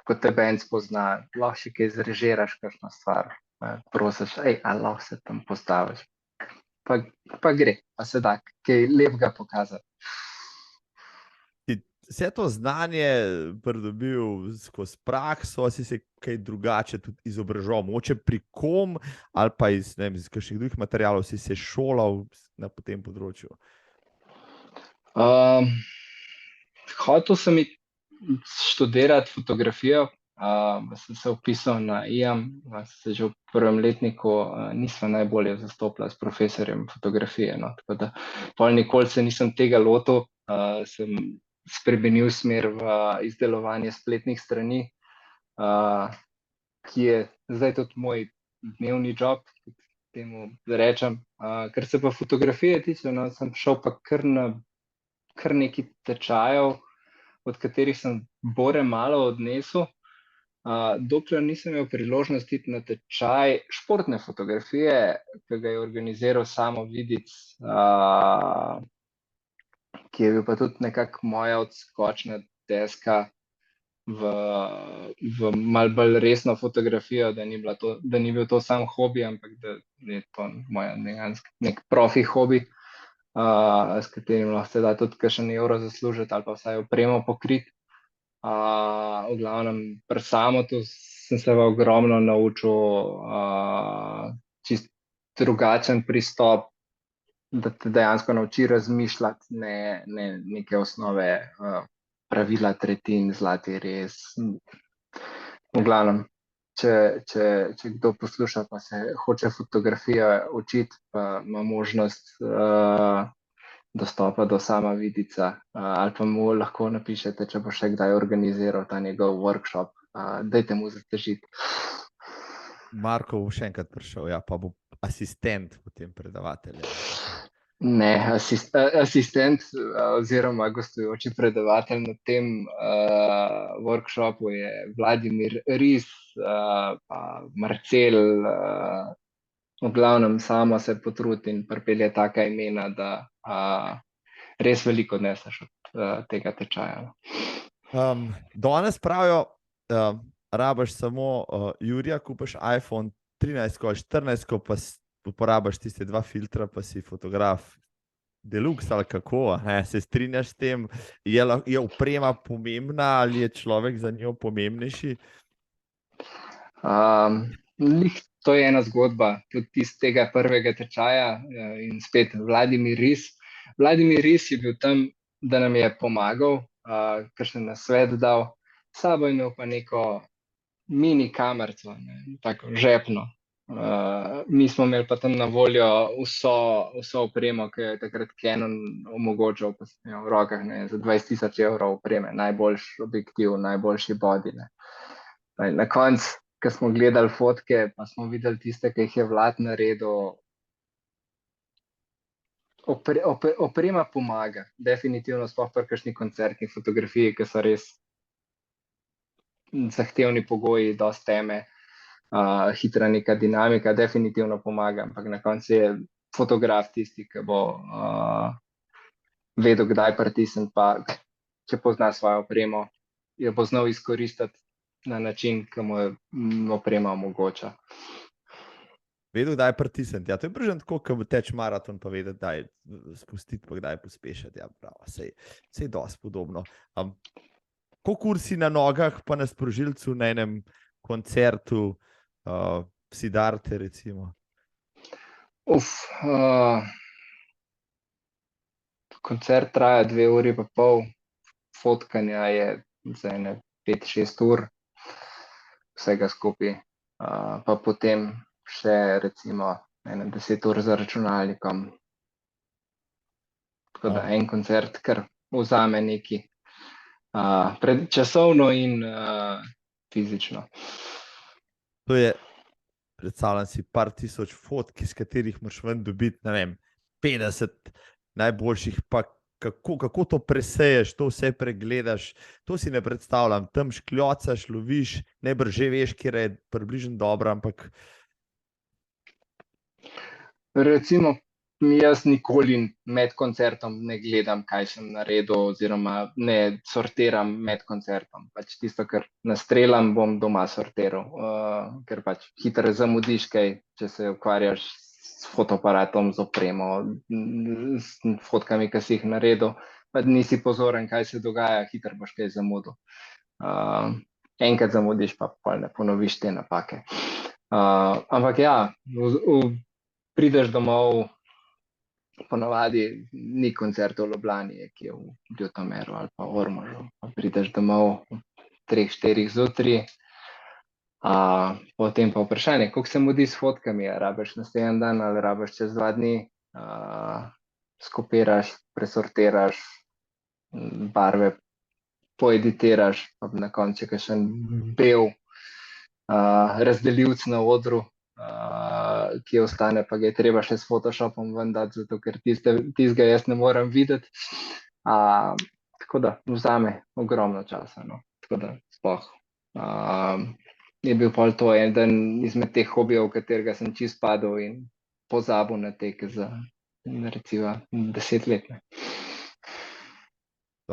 kot te band spozna, lahko še kaj zrežiraš, kakšno stvar, prosiš, ali lahko se tam postaviš. Pa gre, pa se da kaj lepega pokazati. Vse to znanje pridobil skozi prakso, si se kaj drugače tudi izobraževal, mogoče pri kom ali pa iz kakšnih drugih materialov si se šolal na tem področju? Hotel sem študirati fotografijo, sem se vpisal na IAM, se že v prvem letniku nisva najbolje zastopila s profesorjem fotografije, no, tako da pol nikoli se nisem tega lotil, sem spremenil smer v izdelovanje spletnih strani, ki je zdaj tudi moj dnevni job, temu rečem. Ker se pa fotografije tiče, no, sem šel pa kar nekaj tečajev, od katerih sem bore malo odnesel, dokler nisem imel priložnost iti na tečaj športne fotografije, ki ga je organiziral Samo Vidic, ki je bil pa tudi nekako moja odskočna deska v malo bolj resno fotografijo, da ni bil to sam hobi, ampak da je to moja nek profi hobi, s katerim lahko se da tudi kakšen evro zaslužiti ali pa vsaj opremo pokriti. V glavnem, pri Samotu sem se ogromno naučil, čist drugačen pristop, da te dejansko nauči razmišljati, ne neke osnove, pravila tretjin, zlati rez. V glavnem, če kdo posluša, pa se hoče fotografije učiti, pa ima možnost dostopa do Sama Vidica, ali pa mu lahko napišete, če bo še kdaj organiziral ta njegov workshop, dajte mu zatežiti. Marko bo še enkrat prišel, ja, pa bo asistent potem predavatelja. Ne, asistent oziroma gostujoči predavatelj na tem workshopu je Vladimir Ris, pa Marcel, v glavnem Samo se potrudi in pripelje taka imena, da res veliko odneseš od tega tečaja. Danes pravijo, rabiš samo Jurija, kupiš iPhone 13 ali 14, ko pa uporabiš tiste 2 filtra, pa si fotograf deluxe ali kako, se strinjaš s tem? Je oprema pomembna ali je človek za njo pomembnejši? To je ena zgodba, tudi iz tega prvega tečaja, in spet Vladimir Ris. Vladimir Ris je bil tam, da nam je pomagal, kakšen nasvet dal, s sabo je imel pa neko mini kamerico, tako žepno. Mi smo imeli pa tam na voljo vso opremo, ki je takrat Canon omogočal, pa sem imel v rokah za 20,000 evrov opreme, najboljši objektiv, najboljši body. Na koncu, ko smo gledali fotke, pa smo videli tiste, ki jih je Vlad naredil, oprema pomaga, definitivno, sploh pri kakšni koncertni fotografiji, ki so res zahtevni pogoji, dosti teme, hitra neka dinamika, definitivno pomaga, ampak na koncu je fotograf tisti, ki bo vedel, kdaj pritisniti, pa če pozna svojo opremo, jo bo znal izkoristiti na način, ki mu je oprema omogoča. Vedel, kdaj pritisniti. Ja, to je približno tako, ko teč maraton, pa vedeti, kdaj spustiti, pa kdaj pospešiti. Ja, bravo, sej je dosti podobno. Koliko ur si na nogah, pa na sprožilcu na enem koncertu, Siddharte, recimo? Koncert traja 2 uri pa pol, fotkanja je za 5-6 ur, vsega skupaj, pa potem še recimo 10 ur za računalnikom. Tako da en koncert kar vzame neki časovno in fizično. To je, predstavljam si, par tisoč fotk, iz katerih moraš ven dobiti, ne vem, 50 najboljših, pa kako to preseješ, to vse pregledaš, to si ne predstavljam. Tam škljocaš, loviš, najbrž že veš, kjer je približno dobro, ampak Recimo, jaz nikoli med koncertom ne gledam, kaj sem naredil, oziroma ne sortiram med koncertom. Pač tisto, kar nastrelam, bom doma sortiral, ker pač hitro zamudiš kaj, če se ukvarjaš s fotoaparatom, z opremo, s fotkami, ki si jih naredil, pa nisi pozoren, kaj se dogaja, hitro boš kaj zamudil. Enkrat zamudiš, pa pol ne ponoviš te napake. Ampak ja, prideš domov, ponavadi ni koncertov v Ljubljani, ki je v Ljutomeru ali pa Ormožu. Prideš domov 3-4 zjutraj, potem pa vprašanje, koliko se mudi s fotkami, rabiš naslednji dan ali rabiš čez 2 dni, skopiraš, presortiraš, barve poeditiraš, pa na koncu je kakšen bel razdelilc na odru, ki ostane, pa ga je treba še s Photoshopom ven dati, zato ker tistega jaz ne morem videti. Tako da vzame ogromno časa. No. Tako da sploh je bil pol to eden izmed teh hobijev, v katerega sem čist padel in pozabil na tek za recimo 10 let.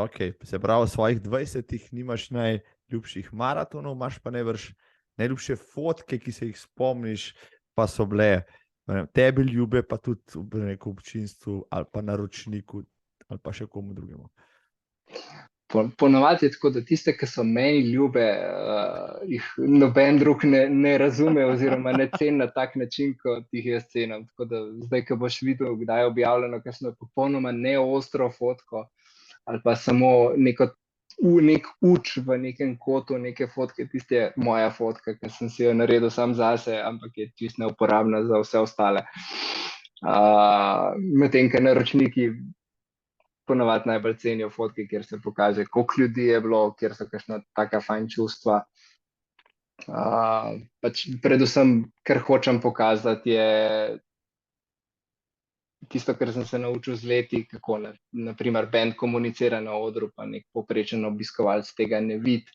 Ok, se pravi, v svojih 20-ih nimaš najljubših maratonov, imaš pa najljubše fotke, ki se jih spomniš, pa so bile tebi ljube, pa tudi v občinstvu ali pa naročniku ali pa še komu drugemu. Ponovadi je tako, da tiste, ki so meni ljube, jih noben drug ne razume oziroma ne ceni na tak način, kot jih jaz cenim. Tako da zdaj, ko boš videl, kdaj je objavljeno kakšno popolnoma neostro fotko ali pa samo nek uč v nekem kotu, neke fotke, tiste je moja fotka, ki sem si jo naredil sam zase, ampak je čist neuporabna za vse ostale. Medtem, ko naročniki ponavadi najbolj cenijo fotke, kjer se pokaže, koliko ljudi je bilo, kjer so kakšna taka fajn čustva. Pač predvsem, kar hočem pokazati, je tisto, kar sem se naučil z leti, kako naprimer band komunicira na odru, pa nek povprečen obiskovalec tega ne vidi,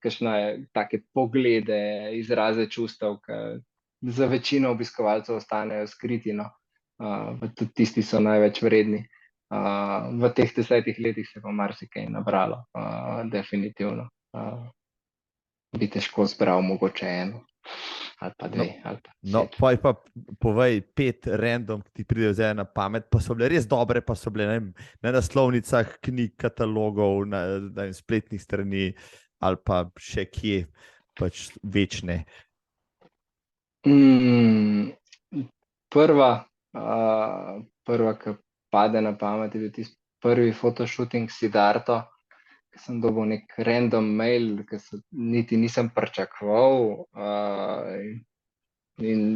kakšne take poglede, izraze čustev, ki za večino obiskovalcev ostanejo skriti, no. Tudi tisti so največ vredni. V teh 10 letih se pa marsikaj nabralo, definitivno. Bi težko zbral mogoče eno ali pa 2 ali pa 10. No, pa povej 5 random, ki ti pridejo zdaj na pamet, pa so bile res dobre, pa so bile na naslovnicah knjig, katalogov, na spletnih strani ali pa še kje, pač večne. Prva, ki pade na pamet, je bil tisti prvi fotoshooting s Siddharto, ki sem dobil nek random mail, ki se niti nisem pričakoval, in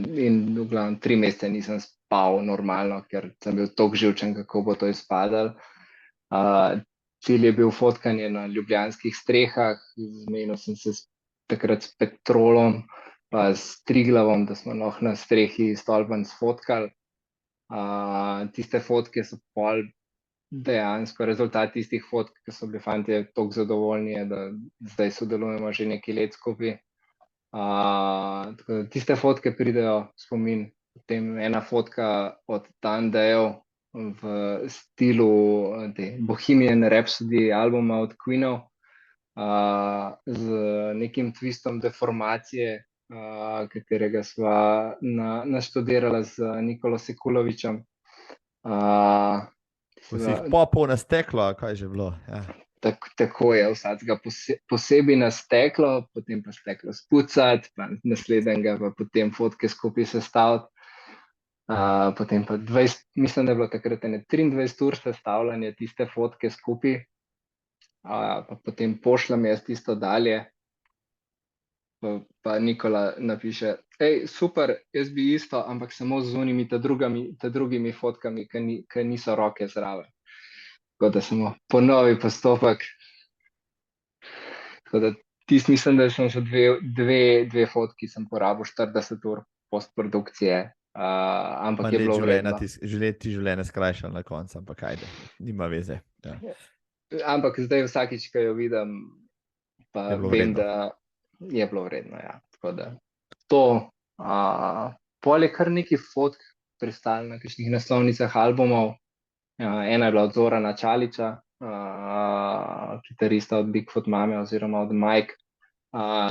v glavnem 3 mesece nisem spal normalno, ker sem bil toliko živčen, kako bo to izpadalo. Cilj je bil fotkanje na ljubljanskih strehah, zmenil sem se takrat s Petrolom pa s Triglavom, da smo lahko na strehi Stolpen sfotkali. Tiste fotke so pol dejansko rezultat tistih fotk, ki so bili fantje toliko zadovoljni, da zdaj sodelujemo že nekaj let skupaj. Tiste fotke pridejo v spomin. Potem ena fotka od Dandejev v stilu Bohemian Rhapsody albuma od Queenov, z nekim twistom deformacije, katerega sva naštudirala z Nikolo Sekulovičem. Ko si jih popol na steklo, kaj že bilo? Ja. Tako je, vsakega posebej na steklo, potem pa steklo spucati, pa naslednjega pa potem fotke skupaj sestaviti. Potem pa 20, mislim, da je bilo takrat 23 ur sestavljanja tiste fotke skupaj. Pa potem pošljem jaz tisto dalje, pa Nikola napiše, super, jaz bi isto, ampak samo z unimi ta drugimi fotkami, ki niso roke zraven. tako da samo ponovi postopek. Tako da mislim, da sem za dve fotki sem porabil 40 ur postprodukcije, ampak je bilo vredno. Ti življenje skrajšal na koncu, ampak ajde, nima veze. Ja. Ampak zdaj vsakič, ko jo vidim, pa vem, da je bilo vredno. Ja. Tako da to, pol je kar nekaj fotk pristalo na kakšnih naslovnicah albumov. Ena je bila od Zorana Čaliča, kitarista od Bigfoot Mame oziroma od Mike,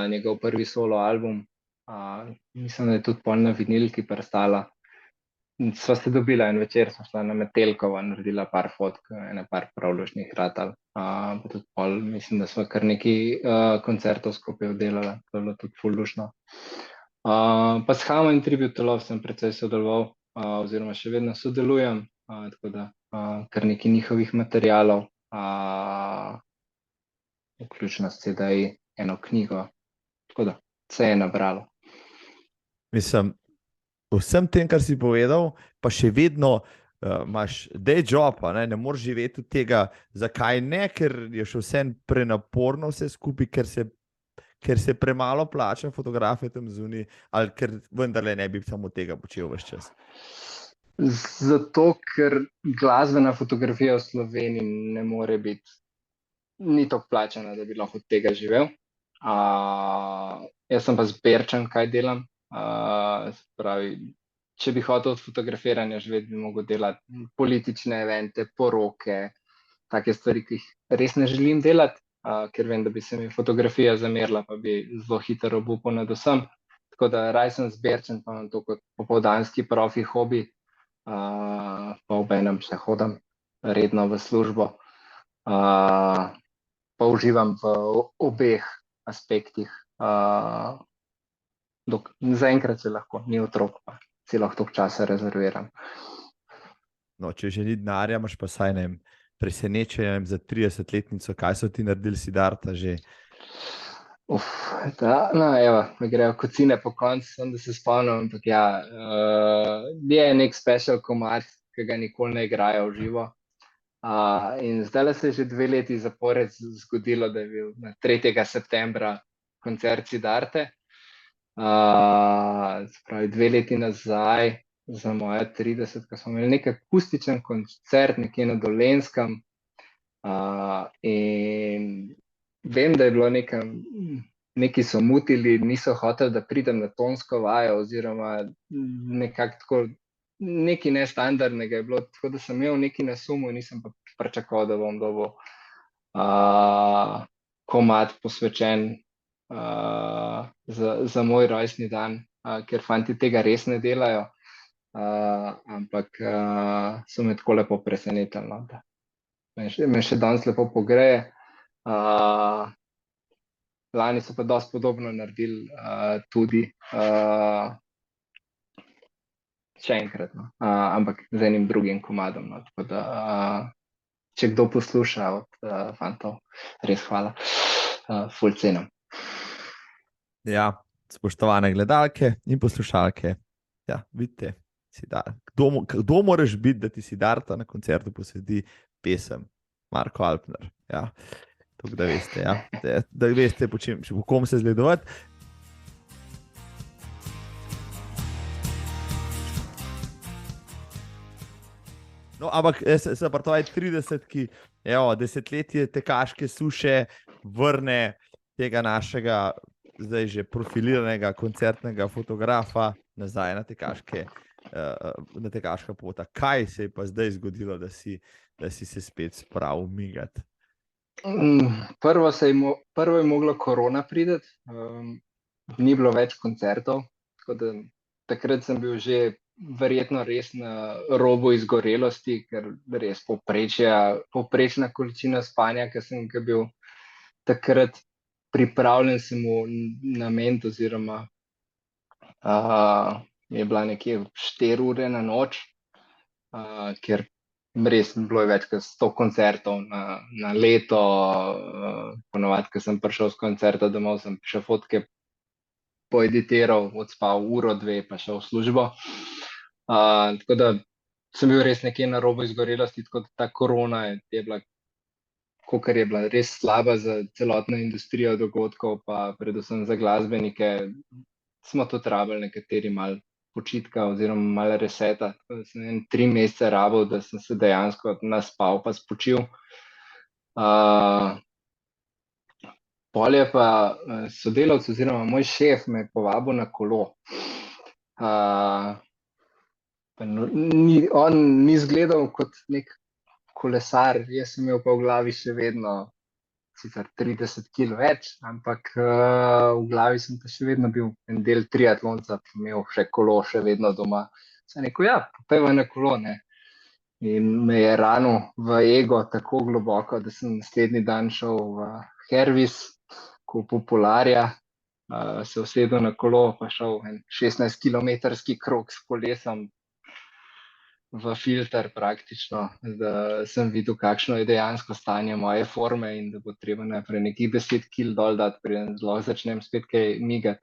njegov prvi solo album. Mislim, da je tudi pol na vinilki prestala. Sva se dobila en večer, sva šla na Metelkovo, naredila par fotk, ene par pravlušnih ratal. Pa tudi pol, mislim, da sva kar nekaj koncertov skupaj oddelala, to je bilo tudi ful lušno. Pa s Hamo in Tribute to Love sem precej sodeloval, oziroma še vedno sodelujem, tako da kar nekaj njihovih materialov, vključno s CD-ji, eno knjigo, tako da se je nabralo. Mislim, vsem tem, kar si povedal, pa še vedno imaš day job, ne moreš živeti od tega. Zakaj ne? Ker je še vse prenaporno vse skupaj, ker se premalo plača fotografije tam zunaj, ali ker vendarle ne bi samo tega počel ves čas? Zato, ker glasbena fotografija v Sloveniji ne more biti, ni toliko plačana, da bi lahko od tega živel. Jaz sem pa zberčen, kaj delam. Pravi, če bi hotel od fotografiranja živeti, bi mogel delati politične evente, poroke, take stvari, ki jih res ne želim delati, ker vem, da bi se mi fotografija zamerila, pa bi zelo hitro obupal nad vsem. Tako da raj sem zberčen, pa imam to kot popoldanski profi hobi, pa obenem še hodim redno v službo, pa uživam v obeh aspektih. Zaenkrat se lahko, ni otrok, pa si lahko toliko časa rezerviram. No, če že ni denarja, imaš pa saj presenečenje za 30-letnico, kaj so ti naredili Siddharta že? Evo, me grejo kocine po koncu, da se spomnim, ampak ja, je nek special komad, ki ga nikoli ne igrajo v živo. In zdaj se je že 2 leti zapored zgodilo, da je bil na 3. septembra koncert Siddharte. Spravi 2 leti nazaj, za moje 30, ko smo imeli nek akustičen koncert nekje na Dolenjskem. In vem, da je bilo neki so mutili, niso hoteli, da pridem na tonsko vajo, oziroma nekako tako, nekaj nestandardnega je bilo, tako da sem imel nekaj na sumu, nisem pa pričakoval, da bom dobil komad posvečen za moj rojstni dan, ker fanti tega res ne delajo, ampak so me tako lepo presenetili, no, da me še danes lepo pogreje. Lani so pa dosti podobno naredili tudi, še enkrat, no. Ampak z enim drugim komadom, no. Tako da, če kdo posluša od fantov, res hvala, ful cenim. Ja, spoštovane gledalke in poslušalke, ja, vidite, kdo moraš biti, da ti Siddharta na koncertu posveti pesem? Marko Alpner, ja. Tako da veste, ja. Da veste, po kom se zgledovati. No, ampak se pa tvoji 30-ki, evo, desetletje tekaške suše vrne tega našega zdaj že profiliranega koncertnega fotografa nazaj na tekaška pota. Kaj se je pa zdaj zgodilo, da si se spet spravil migati? Prvo je moglo korona priti, ni bilo več koncertov, tako da takrat sem bil že verjetno res na robu izgorelosti, ker res povprečna količina spanja, ki sem ga bil takrat pripravljen se mu nameniti, oziroma je bila nekje 4 ure na noč, ker res bilo je več kot 100 koncertov na leto, ponovadi, ko sem prišel z koncerta domov, sem še fotke poeditiral, odspal 1-2 ure, pa šel v službo. Tako da sem bil res nekje na robu izgorelosti, tako da ta korona je bila, kakor je bila res slaba za celotno industrijo dogodkov, pa predvsem za glasbenike, smo tudi rabili nekateri malo počitka oziroma malo reseta. Tako da sem 3 mesece rabil, da sem se dejansko naspal pa spočil. Pol je pa sodelavec oziroma moj šef me je povabil na kolo. On ni izgledal kot nek kolesar, jaz sem imel pa v glavi še vedno sicer 30 kg več, ampak v glavi sem pa še vedno bil en del triatlonca, imel še kolo še vedno doma. Sem rekel, ja, pojdiva na kolo, ne. In me je ranil v ego tako globoko, da sem naslednji dan šel v Hervis, kupil Polarja, se usedel na kolo, pa šel en 16-kilometrski krog s kolesom v filter praktično, da sem videl, kakšno je dejansko stanje moje forme in da bo treba najprej nekih 10 kg dol dati, preden lahko začnem spet kaj migati.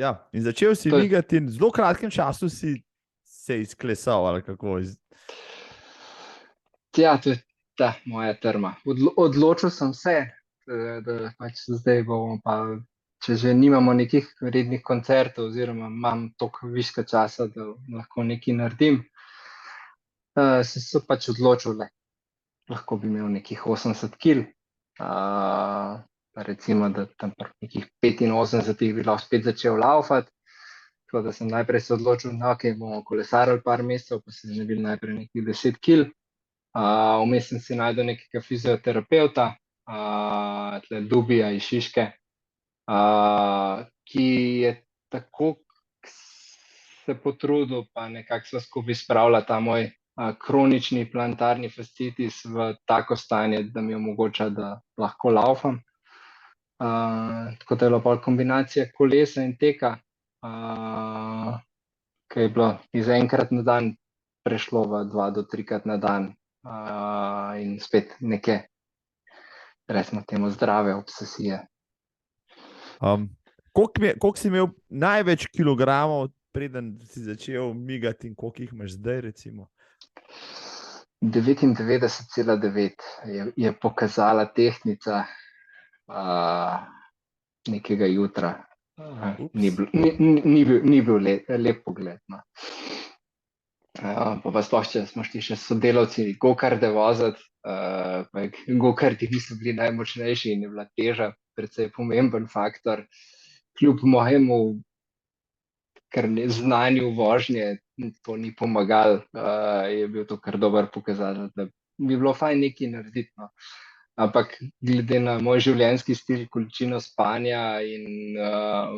Ja, in začel si migati in v zelo kratkem času si se izklesal, ali kako? Ja, to je ta moja trma. Odločil sem se, da pač zdaj bomo pa, če že nimamo nekih rednih koncertov oziroma imam toliko viška časa, da lahko nekaj naredim, sem se pač odločil, da lahko bi imel nekih 80 kg, recimo, da tam pri nekih 85 bi lahko spet začel laufati. Tako da sem najprej se odločil, da bomo kolesarili par mesecev, pa se nabili najprej nekih 10 kg. Vmes sem si našel nekega fizioterapeuta, tle Dubija iz Šiške, ki je tako se potrudil, pa nekako sva skupaj spravila ta moj kronični plantarni fascitis v tako stanje, da mi omogoča, da lahko laufam. Tako da je bila pol kombinacija kolesa in teka, ki je bilo iz enkrat na dan prešlo v 2 do 3-krat na dan, in spet neke, recimo temu, zdrave obsesije. Koliko si imel največ kilogramov, preden si začel migati, in koliko jih imaš zdaj, recimo? 99,9 je pokazala tehtnica nekega jutra. Ni bil lep pogled, no. Pa sploh, če smo šli še sodelavci gokarde voziti, pa gokardi niso bili najmočnejši in je bila teža precej pomemben faktor. Kljub mojemu znanju vožnje to ni pomagalo, je bil to kar dober pokazatelj, da bi bilo fajn nekaj narediti, no. Ampak glede na moj življenjski stil, količino spanja in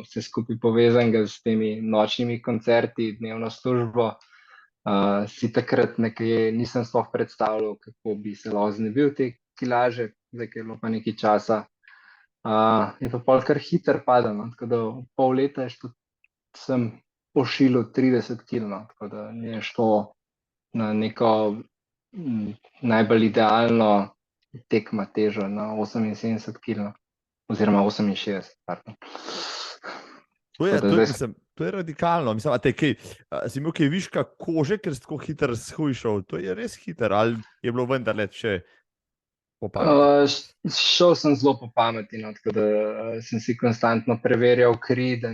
vse skupaj povezanega s temi nočnimi koncerti, dnevno službo, si takrat nekaj nisem sploh predstavljal, kako bi se lahko znebil te kilaže, zdaj je bilo pa nekaj časa. Je pa pol kar hitro padel, no, tako da pol leta sem pošilil 30 kg, no, tako da je šlo na neko najbolj idealno tekma težo na 78 kg, oziroma 68, pardon. To je radikalno. Mislim, si imel kaj viška kože, ker si tako hitro shujšal? To je res hitro, ali je bilo vendarle še po pameti? Šel sem zelo po pameti, no, tako da sem si konstantno preverjal kri, da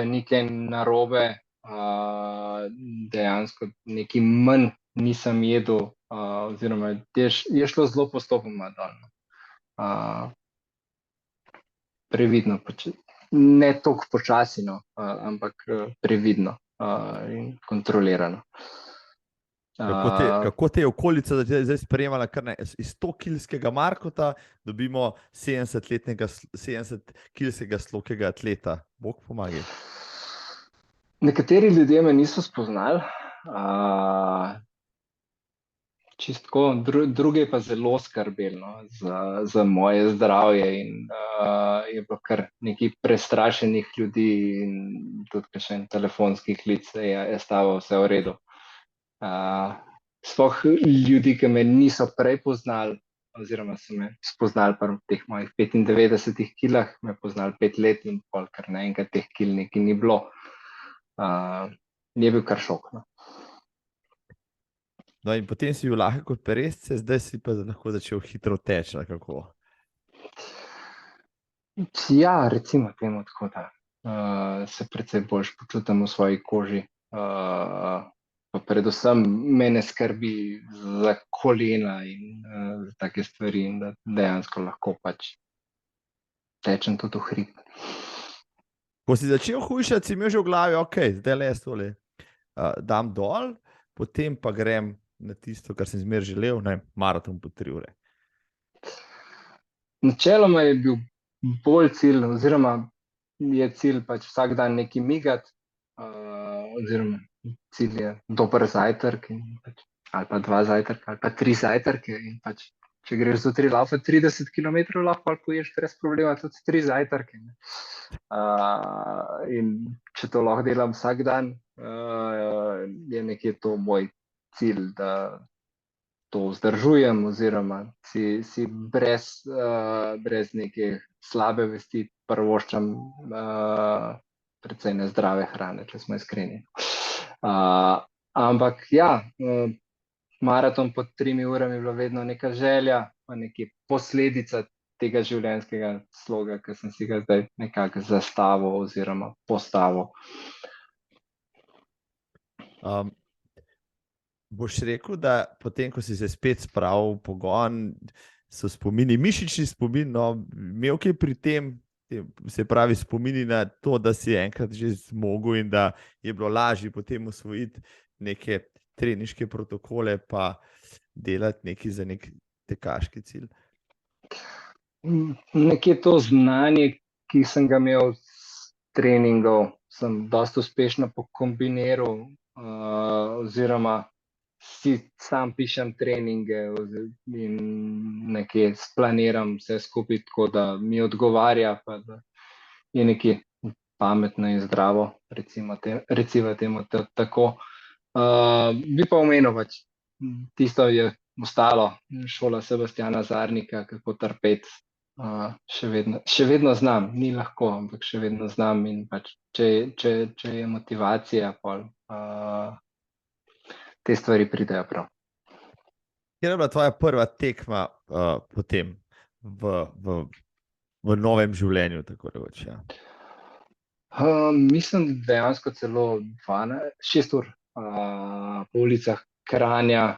ni kaj narobe. Dejansko nekaj manj nisem jedel, oziroma je šlo zelo postopoma dol. Previdno, ne toliko počasi, no, ampak previdno in kontrolirano. Kako te je okolica zdaj sprejemala, kar iz 100-kilskega Markota dobimo 70-kilskega slokega atleta? Bog pomagaj. Nekateri ljudje me niso spoznali, čistko, druge pa zelo skrbeli, no, za moje zdravje in je bilo kar nekaj prestrašenih ljudi in tudi še en telefonski klic, je stalo vse v redu. Sploh ljudi, ki me niso prej poznali, oziroma so me spoznali pri teh mojih 95 kilah, me poznali 5 let in pol kar naenkrat teh kil nekaj ni bilo. Je bil kar šok, no. No, in potem si bil lahko kot peresce, zdaj si pa lahko začel hitro teči. Ali kako? Ja, recimo temu tako, da se precej bolj počutim v svoji koži. Pa predvsem mene skrbi za kolena in za take stvari, in da dejansko lahko pač tečem tudi v hrib. Ko si začel hujšati, si imel že v glavi, ok, zdaj le jaz tole dam dol, potem pa grem na tisto, kar sem zmer želel, ne, maraton po 3 ure. Načeloma je bil bolj cilj, oziroma je cilj pač vsak dan nekaj migati, oziroma cilj je dober zajtrk, pač, ali pa 2 zajtrka, ali pa 3 zajtrke. In pač, če greš zjutraj laufat 30 km, lahko poješ brez problema tudi 3 zajtrke. In če to lahko delam vsak dan, je nekje to moj cilj, da to vzdržujem, oziroma si brez neke slabe vesti privoščam precej nezdrave hrane, če smo iskreni. Ampak ja, maraton pod 3 urami je bila vedno neka želja, pa neka posledica tega življenjskega sloga, ki sem si ga zdaj nekako zastavil oziroma postavil. Boš rekel, da potem, ko si se spet spravil v pogon, so spomini, mišični spomin, no, imel kaj pri tem, se pravi, spomini na to, da si enkrat že zmogel in da je bilo lažje potem usvojiti neke treninške protokole, pa delati nekaj za nek tekaški cilj. Nekje to znanje, ki sem ga imel s treningov, sem dosti uspešno pokombiniral, oziroma si sam pišem treninge in nekje splaniram vse skupaj tako, da mi odgovarja, pa da je nekje pametno in zdravo, recimo temu tako. Bi pa omenil pač, tisto je ostalo, šola Sebastiana Zarnika, kako trpeti. Še vedno znam, ni lahko, ampak še vedno znam, in pač, če je motivacija, pol te stvari pridejo prav. Kje je bila tvoja prva tekma potem v novem življenju, tako rekoč? Ja? Mislim, dejansko celo 6 ur po ulicah Kranja,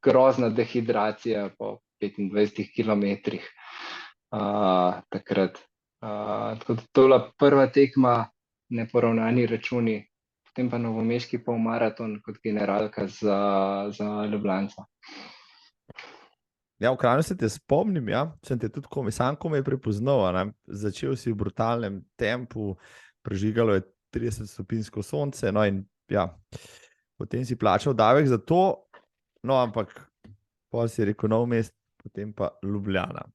grozna dehidracija po 25 kilometrih takrat. Tako da to je bila prva tekma, neporavnani računi, potem pa novomeški polmaraton kot generalka za Ljubljanca. Ja, v Kranju se te spomnim, ja, sem te tudi sam komaj prepoznal, ne? Začel si v brutalnem tempu, prežigalo je 30-stopinjsko sonce, no, in ja, potem si plačal davek za to, no, ampak potem si rekel Novo mesto, potem pa Ljubljana.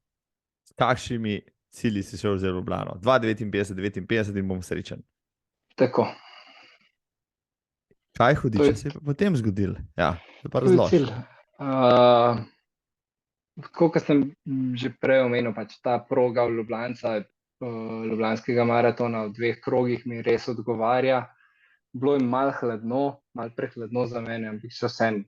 S kakšnimi cilji si šel za Ljubljano? 2:59 in bom srečen. Tako. Kaj hudiče se je pa potem zgodilo? Ja, to pa razloži. Kot sem že prej omenil, pač ta proga v Ljubljanca, Ljubljanskega maratona v 2 krogih mi res odgovarja. Bilo je malo hladno, malo prehladno za mene, ampak še vseeno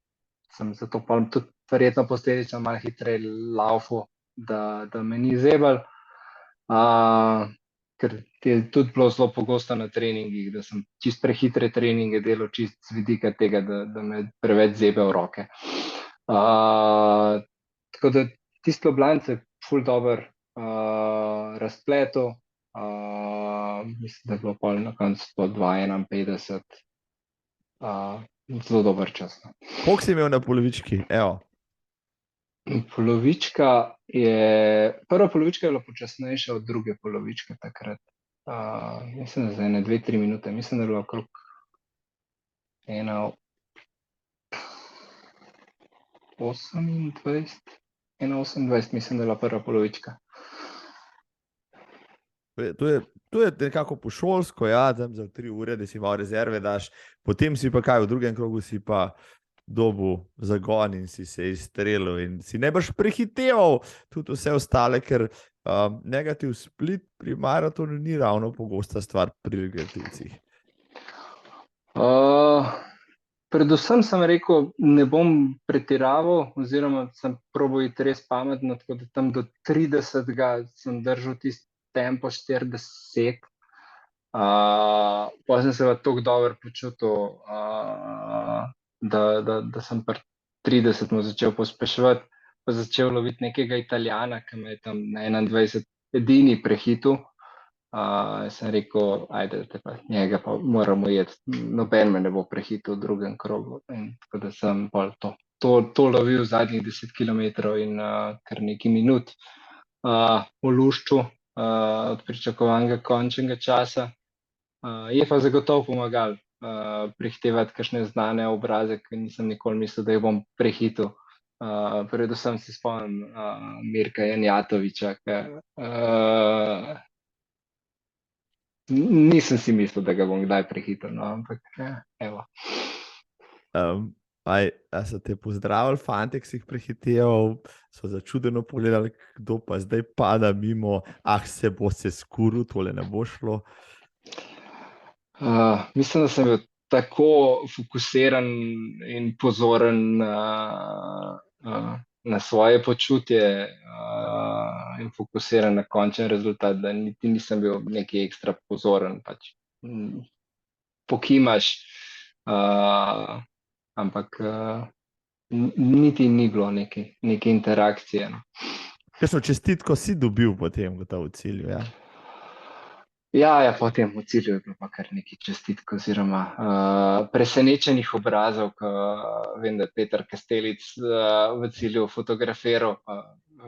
sem zato pa tudi verjetno posledično malo hitreje laufal, da me ni zeblo. Ker je tudi bilo zelo pogosto na treningih, da sem čist prehitre treninge delal, čist z vidika tega, da me preveč zebe v roke. Tako da tisto Ljubljance je ful dober razpletel. Mislim, da je bilo pol na koncu po 2:51. Zelo dober čas. Koliko si imel na polovički? Evo. Prva polovička je bila počasnejša od druge polovičke takrat. Mislim, da za 1-2-3 minute. Mislim, da je bila okrog 1:28, mislim, da je bila prva polovička. To je nekako po šolsko, ja, tam za 3 ure, da si malo rezerve daš, potem si pa kaj, v drugem krogu si pa dobil zagon in si se izstrelil in si ne boš prehiteval tudi vse ostale, ker negativ split pri maratonu ni ravno pogosta stvar pri negativcih. Predvsem sem rekel, ne bom pretiraval, oziroma sem probal iti res pametno, tako da tam do 30 sem držal tisti tempo 40. Pa sem se pa tako dobro počutil, da sem pri 30 začel pospeševati, pa začel loviti nekega Italijana, ki me je tam na 21 edini prehitel. Sem rekel, ajde, njega pa moramo jeti, noben me ne bo prehitil v drugem krogu. In tako da sem pol to lovil zadnjih 10 km in kar nekaj minut v lušču od pričakovanega končnega časa. Je pa zagotovo pomagal prehitevati kakšne znane obraze, ki nisem nikoli mislil, da jih bom prehitil. Predvsem se spomnim Mirka Janjatoviča, ki nisem si mislil, da ga bom kdaj prehitel, no, ampak evo. A so te pozdravili, fanti, ki si jih prehiteval, so začudeno pogledali, kdo pa zdaj pada mimo, se bo se skuril, tole ne bo šlo. Mislim, da sem bil tako fokusiran in pozoren na svoje počutje in fokusiran na končen rezultat, da niti nisem bil neki ekstra pozoren. Pač. Pokimaš, ampak niti ni bilo neke interakcije. No. Kakšno čestitko si dobil potem v cilju? Ja? Ja, potem v cilju je bilo pa kar nekaj čestitk oziroma presenečenih obrazov, ko vem, da je Peter Kastelic v cilju fotografiral,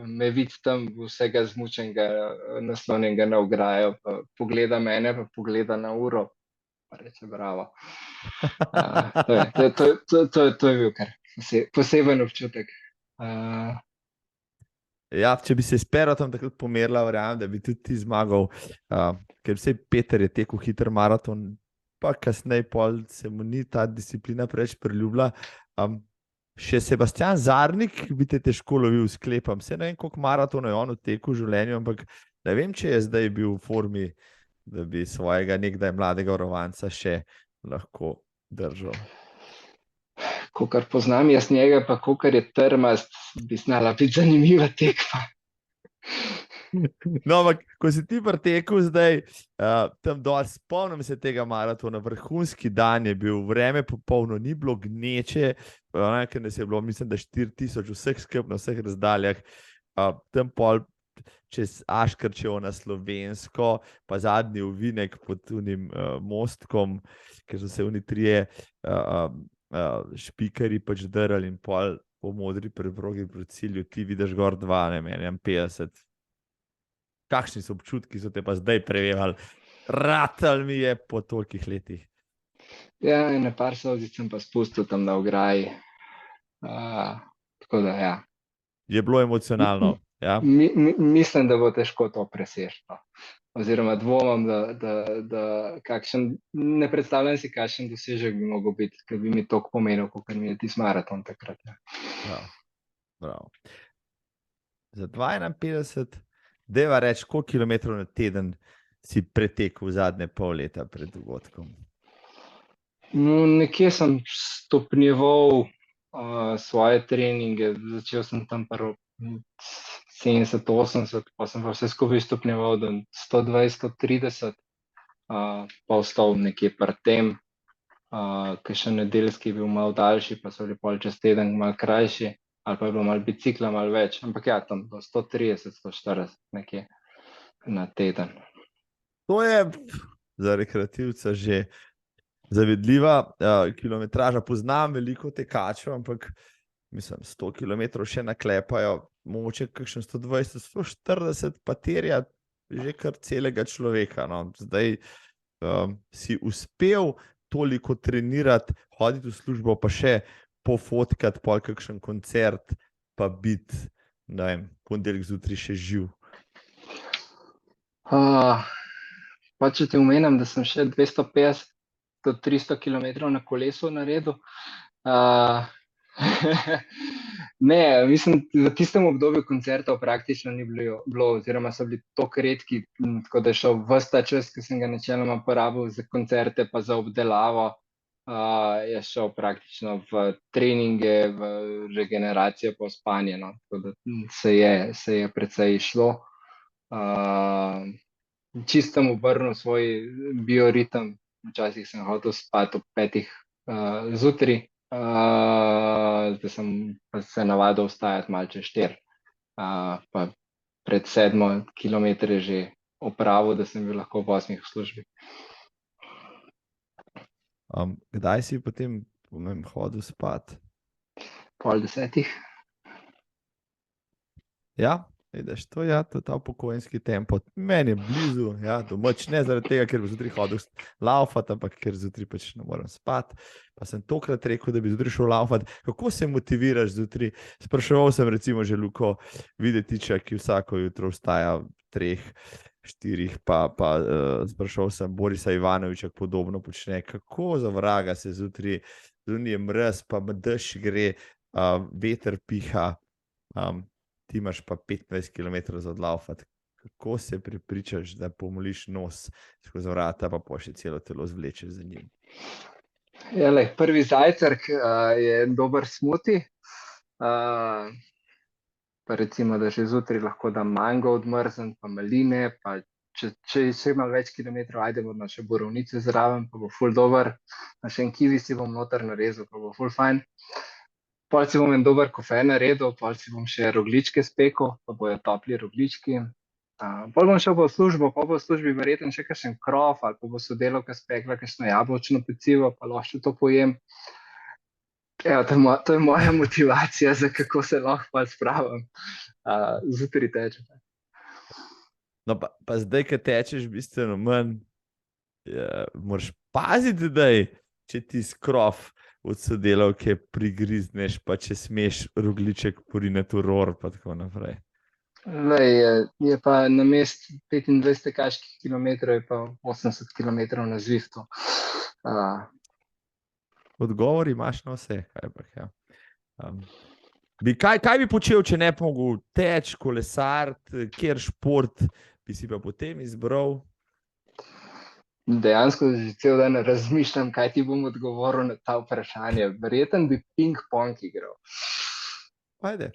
me vidi tam vsega zmučenega, naslonjenega na ograjo, pa pogleda mene, pa pogleda na uro, pa reče bravo. To je bil kar poseben občutek. Ja, če bi se s Perotom takrat pomerila, verjamem, da bi tudi ti zmagal, ker vsej Peter je tekel hiter maraton, pa kasneje pol se mu ni ta disciplina preveč priljubila. Še Sebastian Zarnik bi te težko lovil, sklepam. Se ne vem, koliko maratonov je on tekel v življenju, ampak ne vem, če je zdaj bil v formi, da bi svojega nekdaj mladega varovanca še lahko držal. Kolikor poznam jaz njega, pa kolikor je trmast, bi znala biti zanimiva tekma. No, ampak ko si ti pretekel zdaj tam dol, spomnim se tega maratona, vrhunski dan je bil, vreme popolno, ni bilo gneče, ker nas je bilo, mislim, da 4000 vseh skupaj na vseh razdaljah, tam pol čez Aškerčevo na Slovensko, pa zadnji ovinek pod unim mostkom, ker so se oni trije špikari pač drali in pol po modri preprogi proti cilju, ti vidiš gor 2, ne menim, 50. Kakšni so občutki, so te pa zdaj prevevali? Ratal mi je po tolikih letih. Ja, ene par solzic sem pa spustil tam na ograji. Tako da, ja. Je bilo emocionalno, ja? Mislim, da bo težko to preseči. Oziroma dvomim, da ne predstavljam si, kakšen dosežek bi mogel biti, ker bi mi toliko pomenil, kot mi je tisti maraton takrat. Ja. Bravo. Za 52, deva reči, koliko kilometrov na teden si pretekel zadnje pol leta pred dogodkom? No, nekje sem stopnjeval svoje treninge, začel sem tam prvo 70, 80, pa sem pa vse skupaj stopnjeval do 120, 130, pa ostal nekje pri tem, ker še nedeljski je bil malo daljši, pa so bili pol čez teden malo krajši, ali pa je bilo malo bicikla, malo več, ampak ja, tam do 130, 140 nekje na teden. To je za rekreativca že zavedljiva kilometraža. Poznam veliko tekačev, ampak mislim, 100 km še naklepajo, mogoče kakšen 120, 140 pa terja že kar celega človeka. No. Zdaj si uspel toliko trenirati, hoditi v službo, pa še pofotkati pol kakšen koncert, pa biti, ne vem, ponedeljek zjutraj še živ. Pa če ti omenim, da sem še 250 do 300 km na kolesu naredil. Ne, mislim, v tistem obdobju koncertov praktično ni bilo, oziroma so bili toliko redki, tako da je šel ves ta čas, ki sem ga načeloma porabil za koncerte pa za obdelavo, je šel praktično v treninge, v regeneracijo pa v spanje. No. Tako da se je precej išlo. Čisto sem obrnil svoj bioritem. Včasih sem hotel spati ob 5 zjutraj, zdaj sem pa se navadil vstajati malo čez 4. Pa pred 7 kilometri že opravil, da sem bil lahko ob 8 v službi. Kdaj si potem hodil spat? Pol 10. Ja, vidiš, to je ta upokojenski tempo. Meni je blizu, ja, domač, ne zaradi tega, ker bi zjutraj hodil laufati, ampak ker zjutraj pač ne morem spati. Pa sem tokrat rekel, da bi zjutraj šel laufati. Kako se motiviraš zjutraj? Spraševal sem recimo že Luko Videtiča, ki vsako jutro vstaja 3, 4, pa spraševal sem Borisa Ivanoviča, podobno počne. Kako za vraga se zjutraj, zunaj je mraz, pa dež gre, veter piha, ti imaš pa 25 km za odlaufati. Kako se prepričaš, da pomoliš nos skozi vrata, pa še celo telo zvlečeš za njim? Prvi zajtrk je dober smuti. Pa recimo, da že zjutraj lahko dam mango odmrzen, pa maline, pa če imam več kilometrov, ajde bomo še borovnice zraven, pa bo ful dober. Še en kiwi si bom noter narezal, pa bo ful fajn. Pol si bom en dober kofe naredil, pol si bom še rogljičke spekel, pa bojo topli rogljički. Pol bom šel pa v službo, pa bo v službi verjetno še kakšen krof, ali pa bo sodelavka spekla kakšno jabolčno pecivo, pa lahko še to pojem. Evo, to je moja motivacija, za kako se lahko pa spravim. Zjutraj tečem. No, pa zdaj, ko tečeš bistveno manj, moraš paziti, če ti skrof od sodelavke prigrizneš, pa če smeš rogljiček poriniti v ror, pa tako naprej. Je pa na mest 25 tekaških kilometrov, je pa 80 kilometrov na Zwiftu. Odgovor imaš na vse. Kaj bi počel, če ne bi mogel teč, kolesariti, kjer šport bi si pa potem izbral? Dejansko že cel dan razmišljam, kaj ti bom odgovoril na ta vprašanje. Verjetno bi ping-pong igral. Ajde,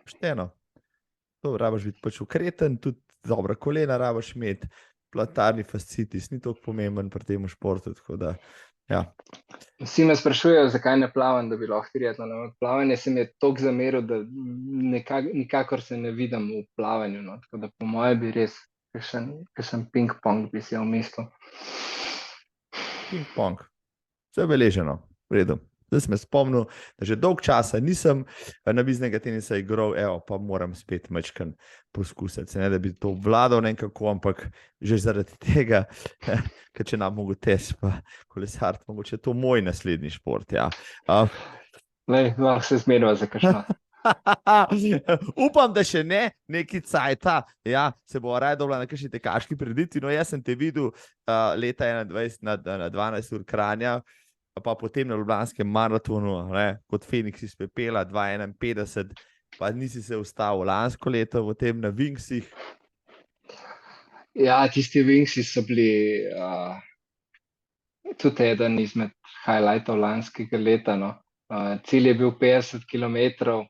pošteno. To rabiš biti pač ukreten, tudi dobra kolena rabiš imeti, plantarni fascitis ni toliko pomemben pri tem športu, tako da, ja. Vsi me sprašujejo, zakaj ne plavam, da bi lahko triatlon. Plavanje se mi je toliko zameril, da nikakor se ne vidim v plavanju. No. Tako da po moje bi res kakšen ping-pong bi si omislil. Ping-pong. Vse je beleženo. V redu. Zdaj sem me spomnil, da že dolg časa nisem namiznega tenisa igral, pa moram spet majčkeno poskusiti. Ne, da bi to obvladal nekako, ampak že zaradi tega, ker če nam mogo teč, pa kolesariti, mogoče je to moj naslednji šport. Ja. Lahko se zmeniva za kakšno. Upam, da še ne, neki cajta, ja, se bo raje dobila na kakšni tekaški prireditvi. No, jaz sem te videl leta 2021 na 12 ur Kranja, pa potem na Ljubljanskem maratonu, kot Feniks iz pepela, 2:51, pa nisi se ustavil lansko leto v tem na Wingsih. Ja, tisti Wingsi so bili tudi eden izmed highlightov lanskega leta. No. Cilj je bil 50 km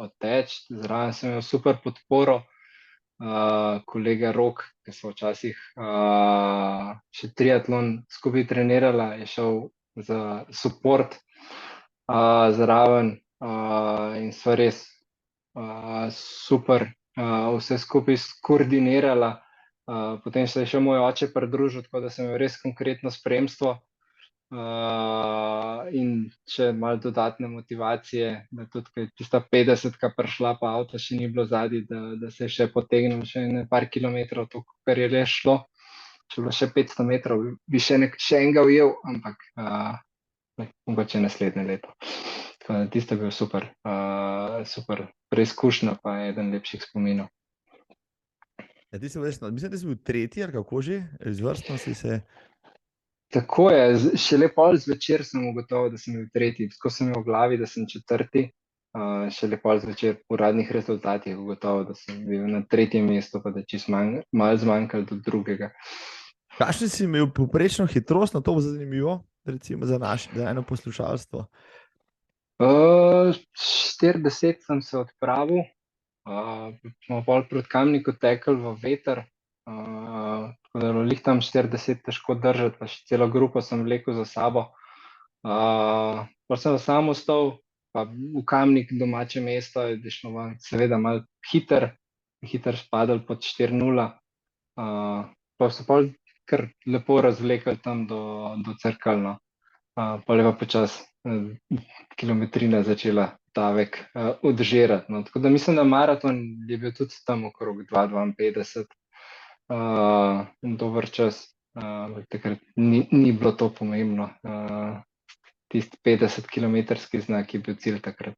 odteč, zraven sem imel super podporo. Kolega Rok, ki so včasih še triatlon skupaj trenirala, je šel za support zraven in so res super vse skupaj skoordinirala. Potem se je še moj oče pridružil, tako da sem imel res konkretno spremstvo. In še malo dodatne motivacije, da tudi tista 50-ka prišla, pa avto še ni bilo zadnji, da se je še potegnil še par kilometrov, to, kar je res šlo. Če bilo še 500 metrov, bi še enega ujel, ampak mogoče naslednje leto. Tisto je bil super preizkušnja, pa eden lepših spominov. Ja, ti si mislim, da si bil tretji, ali kako že? Izvrstno si se... Tako je, šele pol zvečer sem ugotovil, da sem bil tretji. Tako sem imel v glavi, da sem četrti. Šele pol zvečer po uradnih rezultatih ugotovil, da sem bil na 3. mestu, pa da čisto malo zmanjkalo do 2. Kakšno si imel povprečno hitrost, na to bo zanimivo, recimo za eno poslušalstvo? 40 sem se odpravil, smo pol proti Kamniku tekli v veter, tako da je bilo lih tam 40 težko držati, pa še celo grupo sem vlekel za sabo. Pa sem sam ostal, pa v Kamnik, domače mesto, je šlo ven, seveda malo hiter spadal pod 4:0, pa so pol kar lepo razvlekli tam do Cerkelj, no. Pol je pa počasi kilometrina začela davek odžirati, no. Tako da mislim, da maraton je bil tudi tam okrog 2:52, dober čas, takrat ni bilo to pomembno, tisti 50-kilometrski znak je bil cilj takrat.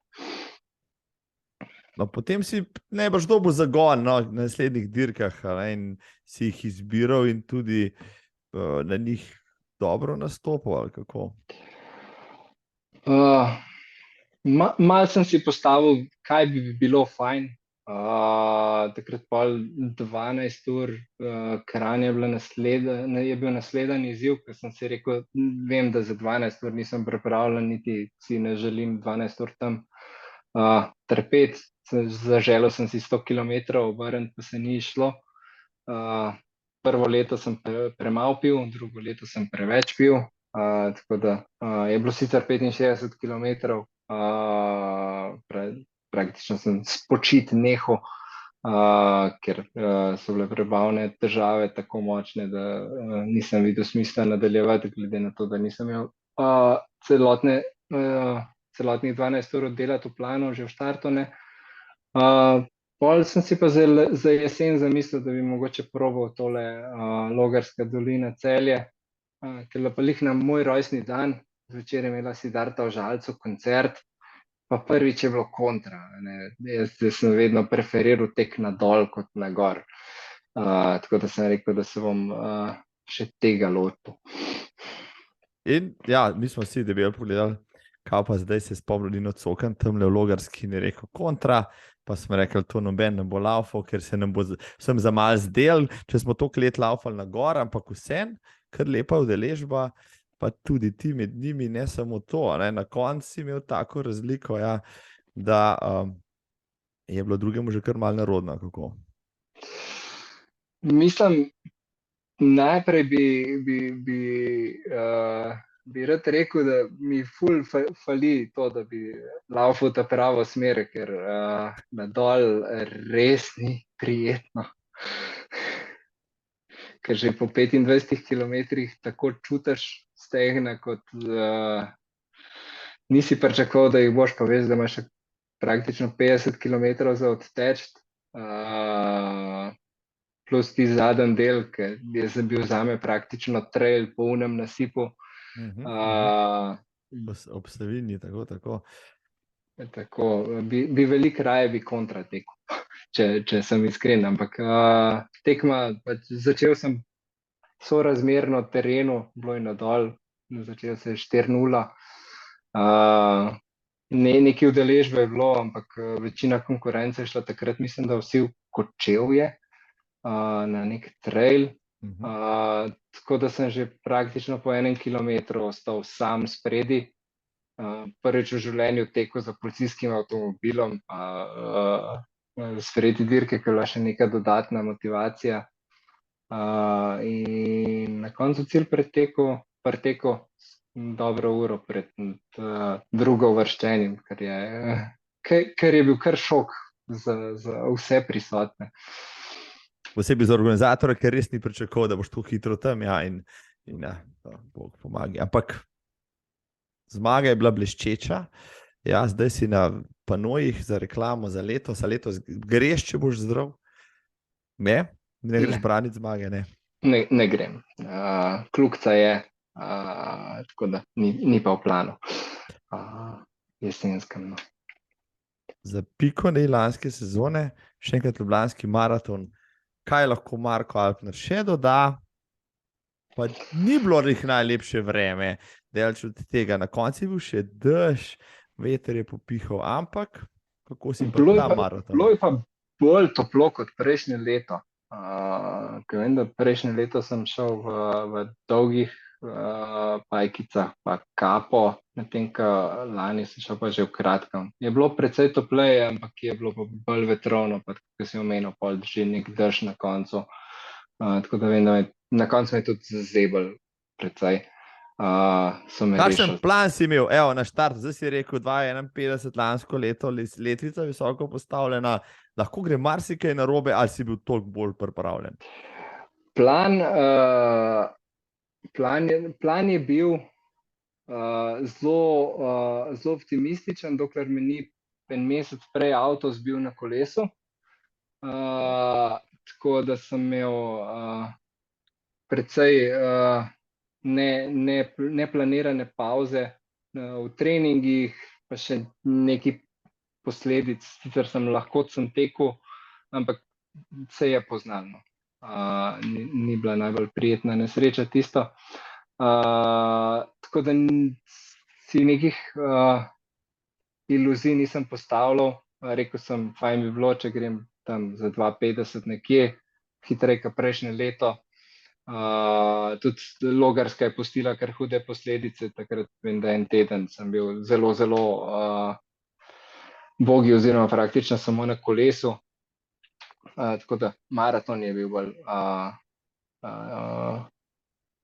No, potem si najbrž dobil zagon, no, na naslednjih dirkah, in si jih izbiral in tudi na njih dobro nastopil, ali kako? Malo sem si postavil, kaj bi bilo fajn. Takrat pol 12 ur, Kranj je bil naslednji izziv, ker sem si rekel, vem, da za 12 ur nisem pripravljen, niti si ne želim 12 ur tam trpeti. Zaželel sem si 100 kilometrov obrniti, pa se ni šlo. Prvo leto sem premalo pil, drugo leto sem preveč pil, tako da je bilo sicer 65 kilometrov, praktično sem spočit nehal, ker so bile prebavne težave tako močne, da nisem videl smisla nadaljevati, glede na to, da nisem imel celotnih 12 ur delati v planu, že v štartu ne. Pol sem si pa za jesen zamislil, da bi mogoče probal tole Logarska dolina Celje, ker je pa lih na moj rojstni dan, zvečer je imela Siddharta v Žalcu koncert, pa prvič je bilo kontra, ne. Jaz sem vedno preferiral tek na dol kot na gor, tako da sem rekel, da se bom še tega lotil. In ja, mi smo vsi debelo pogledali, kaj pa zdaj se spomnil Nino Cokan tamle v Logarski in je rekel kontra, pa smo rekli, to noben ne bo laufal, ker se nam bo vsem za malo zdel, če smo toliko let laufali na gor, ampak vsem, kar lepa udeležba, pa tudi ti med njimi, ne samo to, ne? Na koncu si imel tako razliko, ja, da je bilo drugemu že kar malo nerodno, kako? Mislim, najprej bi rad rekel, da mi ful fali to, da bi laufal ta pravo smer, ker nadol res ni prijetno. Ker že po 25 kilometrih tako čutiš stegna, kot nisi pričakoval, da jih boš, pa veš, da imaš praktično 50 kilometrov za odteči, plus ti zadnji del, ker je bil zame praktično trail po unem nasipu. Ob Savinji, tako. Tako, bi veliko raje bi kontra tekel, če sem iskren, ampak tekma, začel sem sorazmerno terenu, bilo je nadol, začel se je 4:0, nekaj udeležbe je bilo, ampak večina konkurence je šla takrat, mislim, da vsi v Kočevje, na nek trail, tako da sem že praktično po 1 kilometru ostal sam spredi, prvič v življenju tekel za policijskim avtomobilom, spredi dirke, ker je bila še neka dodatna motivacija, in na koncu cilj pretekel dobro uro pred drugouvrščenim, kar je bil kar šok za vse prisotne. Posebej za organizatorja, ker res ni pričakoval, da boš tako hitro tam, ja, in ja, Bog pomagi. Ampak zmaga je bila bleščeča, ja, zdaj si na panojih za reklamo za letos, greš, če boš zdrav? Ne greš braniti zmage, ne? Ne grem, kljukica je, tako da ni pa v planu, jesenskem, no. Za piko lanske sezone, še enkrat ljubljanski maraton, kaj lahko Marko Alpner še doda, pa ni bilo najlepše vreme, daleč od tega, na koncu je bil še dež, veter je popihal, ampak kako si pa ta maraton? Bilo je pa bolj toplo kot prejšnje leto, Ker vem, da prejšnje leto sem šel v dolgih pajkicah, pa kapo, medtem ko lani sem šel pa že v kratkem. Je bilo precej topleje, ampak je bilo pa bolj vetrovno, pa tako si omenil, pol že nek dež na koncu. Tako da vem, da na koncu me je tudi zazebal precej. So me Kakšen rešili. plan si imel? Evo, na štart, zdaj si rekel 2051 lansko leto, letvica visoko postavljena, lahko gre marsikaj narobe, ali si bil toliko bolj pripravljen? Plan je bil zelo optimističen, dokler me ni en mesec prej avto zbil na kolesu. Tako da sem imel precej neplanirane pavze v treningih, pa še nekaj posledic. Sicer sem lahko tekel, ampak se je poznalo. Ni bila najbolj prijetna nesreča tisto. Tako da si nekih iluzij nisem postavljal. Rekel sem, fajn bi bilo, če grem tam za 2,50 nekje, hitreje kot prejšnje leto. Tudi Logarska je pustila kar hude posledice. Takrat vem, da en teden sem bil zelo, zelo bogi oziroma praktično samo na kolesu. Tako da maraton je bil bolj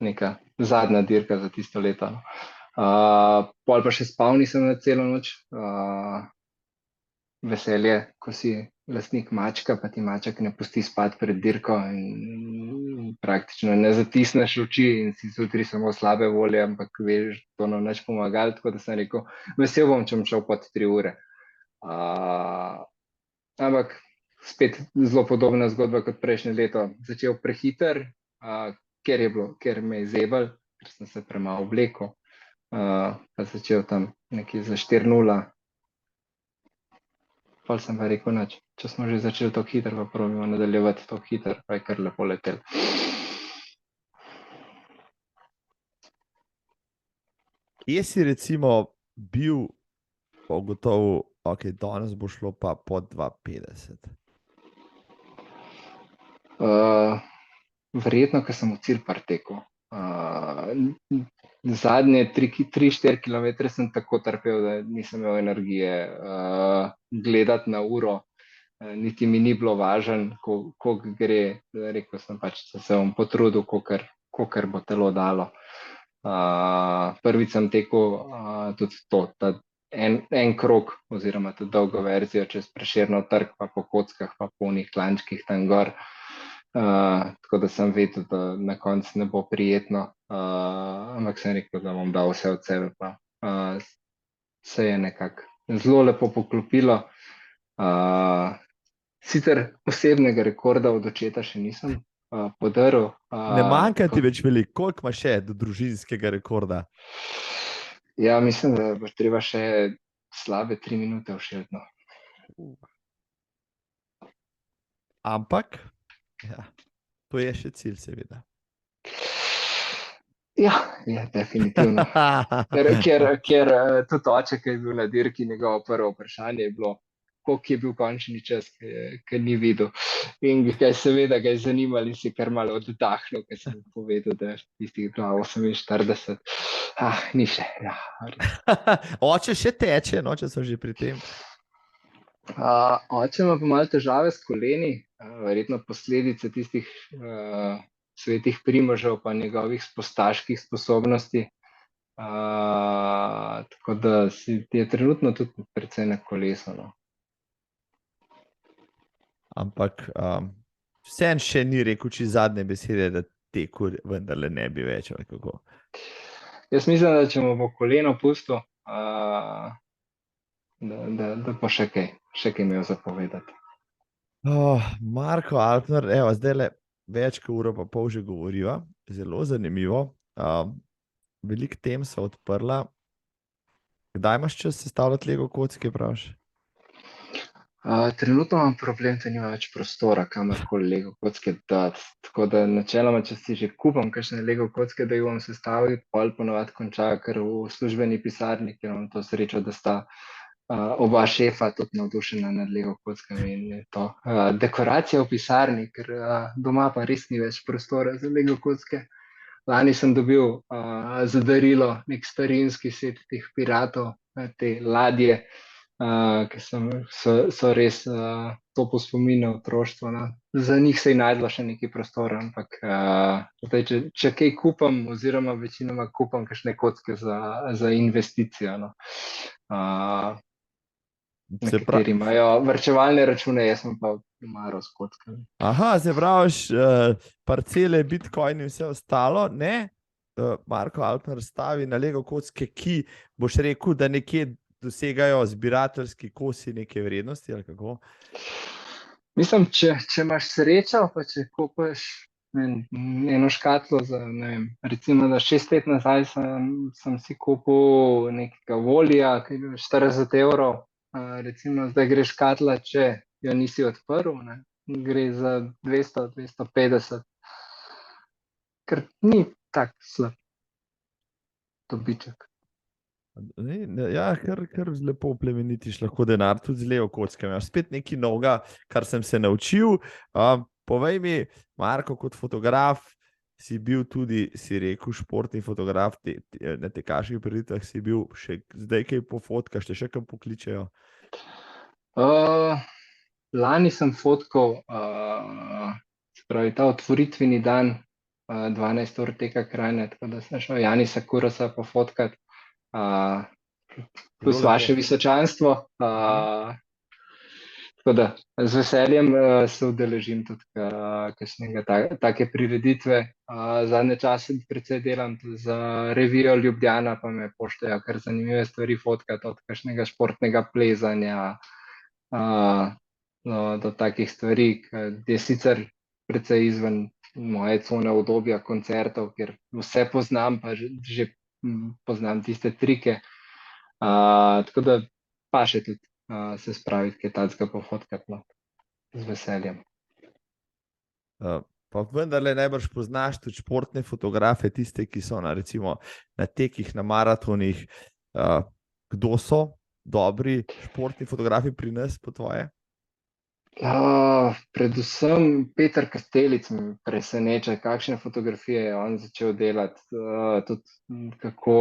neka zadnja dirka za tisto leto. Pol pa še spal nisem na celo noč. Veselje, ko si lastnik mačka, pa ti maček ne pusti spati pred dirko in praktično ne zatisneš oči in si zjutraj samo slabe volje, ampak veš, to nam neč pomagalo, tako da sem rekel, vesel bom, če bom šel pod 3 ure. Ampak spet zelo podobna zgodba kot prejšnje leto. Začel prehiter, ker me je zebal, ker sem se premalo oblekel. Pa začel tam nekje za 4:0. Pol sem pa rekel, noč, če smo že začeli tako hitro, pa probimo nadaljevati tako hitro, pa je kar lepo letel. Kje si recimo bil, pa ugotovil, ok, danes bo šlo pa pod 2,50? Verjetno, ker sem v Cilpar tekel. Zadnje 3-4 km sem tako trpel, da nisem imel energije gledati na uro, niti mi ni bilo važno, koliko gre. Rekel sem pač, da se bom potrudil, kolikor bo telo dalo. Prvič sem tekel tudi to, en krog oziroma to dolgo verzijo čez Prešernov trg, pa po kockah, pa po onih klančkih tam gor. Tako da sem vedel, da na koncu ne bo prijetno, ampak sem rekel, da bom dal vse od sebe, pa se je nekako zelo lepo poklopilo. Sicer osebnega rekorda od očeta še nisem podaril. Ne manjka ti več veliko, koliko imaš še do družinskega rekorda? Ja, mislim, da bo treba še slabe 3 minute všeltno. Ampak, ja, to je še cilj, seveda. Ja, je definitivno. Ker tudi oče, ki je bil na dirki, njegovo prvo vprašanje je bilo, koliko je bil končni čas, ki ni videl. In seveda ga je zanimalo in si kar malo oddahnil, ker sem povedal, da je tistih 2,48. Ni še. Ja. Oče še teče, no, če so že pri tem. Oče ima pa malo težave s koleni, verjetno posledice tistih svetih Primožev pa njegovih spustaških sposobnosti. Tako da je trenutno tudi precej na kolesu. No. Ampak vseeno še ni rekel či zadnje besede, da teku vendarle ne bi več. Kako? Jaz mislim, da če mu bo koleno pustil, da bo še kaj imel za povedati. Marko Alpner, evo, zdaj več kot uro pa pol že govoriva, zelo zanimivo. Veliko tem se odprla. Kdaj imaš čas sestavljati Lego kocke, praviš? Trenutno imam problem, da nima več prostora, kamorkoli Lego kocke dati. Tako da načeloma, če si že kupam kakšne Lego kocke, da jih bom sestavil, pol ponovadi končajo kar v službeni pisarni, ker imam to srečo, da sta oba šefa tudi navdušena nad Lego kockami in je to dekoracija v pisarni, ker doma pa res ni več prostora za Lego kocke. Lani sem dobil za darilo nek starinski set teh piratov, te ladje, ki so res to po spominu otroštva. No. Za njih se je najdlo še nekaj prostora, ampak zdaj, če kaj kupam, oziroma večinoma kupam kakšne kocke za investicijo. No. Nekateri imajo varčevalne račune, jaz sem pa maro s kockami. Aha, se praviš, parcele, bitcoin in vse ostalo, ne? Marko Alpner stavi na Lego kocke, ki boš rekel, da nekje dosegajo zbirateljski kosi neke vrednosti, ali kako? Mislim, če imaš srečo, pa če kupaš eno škatlo za, ne vem, recimo, da 6 let nazaj sem si kupil nekega volija, ki je bil 40 €, recimo zdaj gre škatla, če jo nisi odprl, ne, gre za 200-250, ker ni tak slab dobiček. Ja, kar lepo plemenitiš lahko denar tudi z Lego kockami. Spet nekaj novega, kar sem se naučil. Povej mi, Marko, kot fotograf si bil tudi, si rekel, športni fotograf, na tekaških prireditvah si bil, še zdaj kaj pofotkaš, te še kam pokličejo? Lani sem fotkal, se pravi, ta otvoritveni dan, 12 ur teka Kranja, tako da sem šel Janisa Kurasa pofotkat, plus vaše visočanstvo. Tako da z veseljem se udeležim tudi kakšnega take prireditve. Zadnje čase precej delam tudi za revijo Ljubljana, pa me poštejo kar zanimive stvari fotkat, od kakšnega športnega plezanja do takih stvari, ki je sicer precej izven moje cone obdobja koncertov, ker vse poznam, pa že poznam tiste trike. Tako da pa še tudi se spraviti kaj takega pofotkat, no, z veseljem. Pa vendarle najbrž poznaš tudi športne fotografe, tiste, ki so recimo na tekih, na maratonih. Kdo so dobri športni fotografi pri nas, po tvoje? Predvsem Peter Kastelic me preseneča, kakšne fotografije je on začel delati. Tudi kako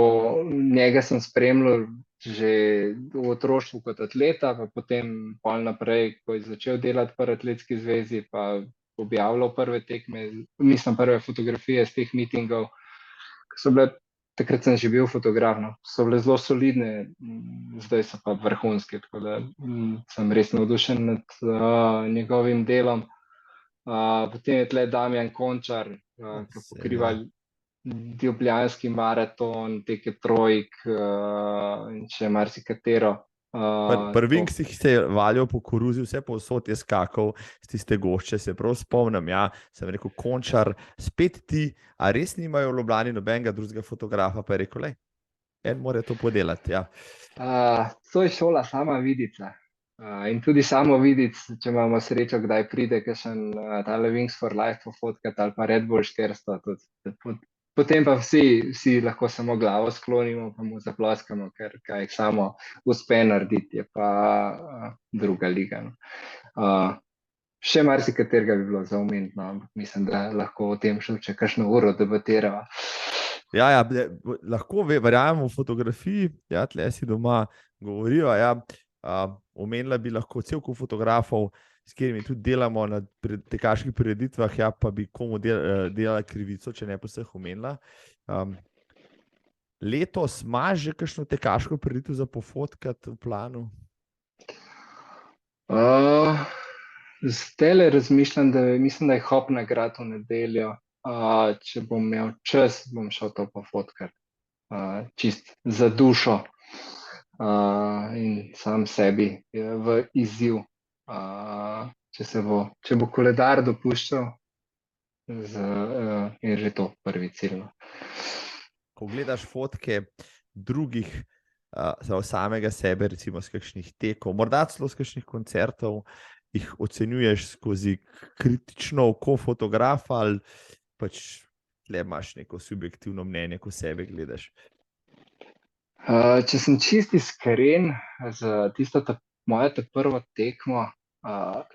njega sem spremljal že v otroštvu kot atleta, pa potem pol naprej, ko je začel delati pri Atletski zvezi, pa objavljal prve tekme, mislim prve fotografije z teh mitingov, ki so bile, takrat sem že bil fotograf, no, so bile zelo solidne, zdaj so pa vrhunske, tako da sem res navdušen nad njegovim delom. Potem je tle Damjan Končar, ki pokriva Ljubljanski maraton, teke trojk in še marsikatero. Pri Wingsih se je valjal po koruzi, vse povsod je skakal z tiste gošče, se prav spomnim, ja, sem rekel, Končar, spet ti, a res nimajo v Ljubljani nobenega drugega fotografa, pa je rekel, lej, en mora to podelati, ja. To je šola sama Vidica. In tudi samo Vidic, če imamo srečo, kdaj pride kakšen tale Wings for Life pofotkat ali pa Red Bull 400, potem pa vsi lahko samo glavo sklonimo, pa mu zaploskamo, ker kaj samo uspe narediti, je pa druga liga. Še marsikaterega bi bilo za omeniti, no, ampak mislim, da lahko o tem še kakšno uro debatirava. Ja, lahko verjamemo v fotografiji, ja, tle si doma govorijo, ja, omenila bi lahko cel kup fotografov, s katerimi tudi delamo na tekaških prireditvah, ja, pa bi komu delala krivico, če ne pa vseh omenila. Letos imaš že kakšno tekaško prireditev za pofotkat v planu? Zdajle razmišljam, mislim, da je Hop nagrad v nedeljo. Če bom imel čas, bom šel to pofotkat. Čist za dušo in sam sebi v izziv. Če bo koledar dopuščal, je že to prvi cilj. Ko gledaš fotke drugih, samega sebe, recimo z kakšnih tekov, morda celo z kakšnih koncertov, jih ocenjuješ skozi kritično oko fotografa ali pač tle imaš neko subjektivno mnenje, ko sebe gledaš? Če sem čisti iskren, za tisto mojo prvo tekmo,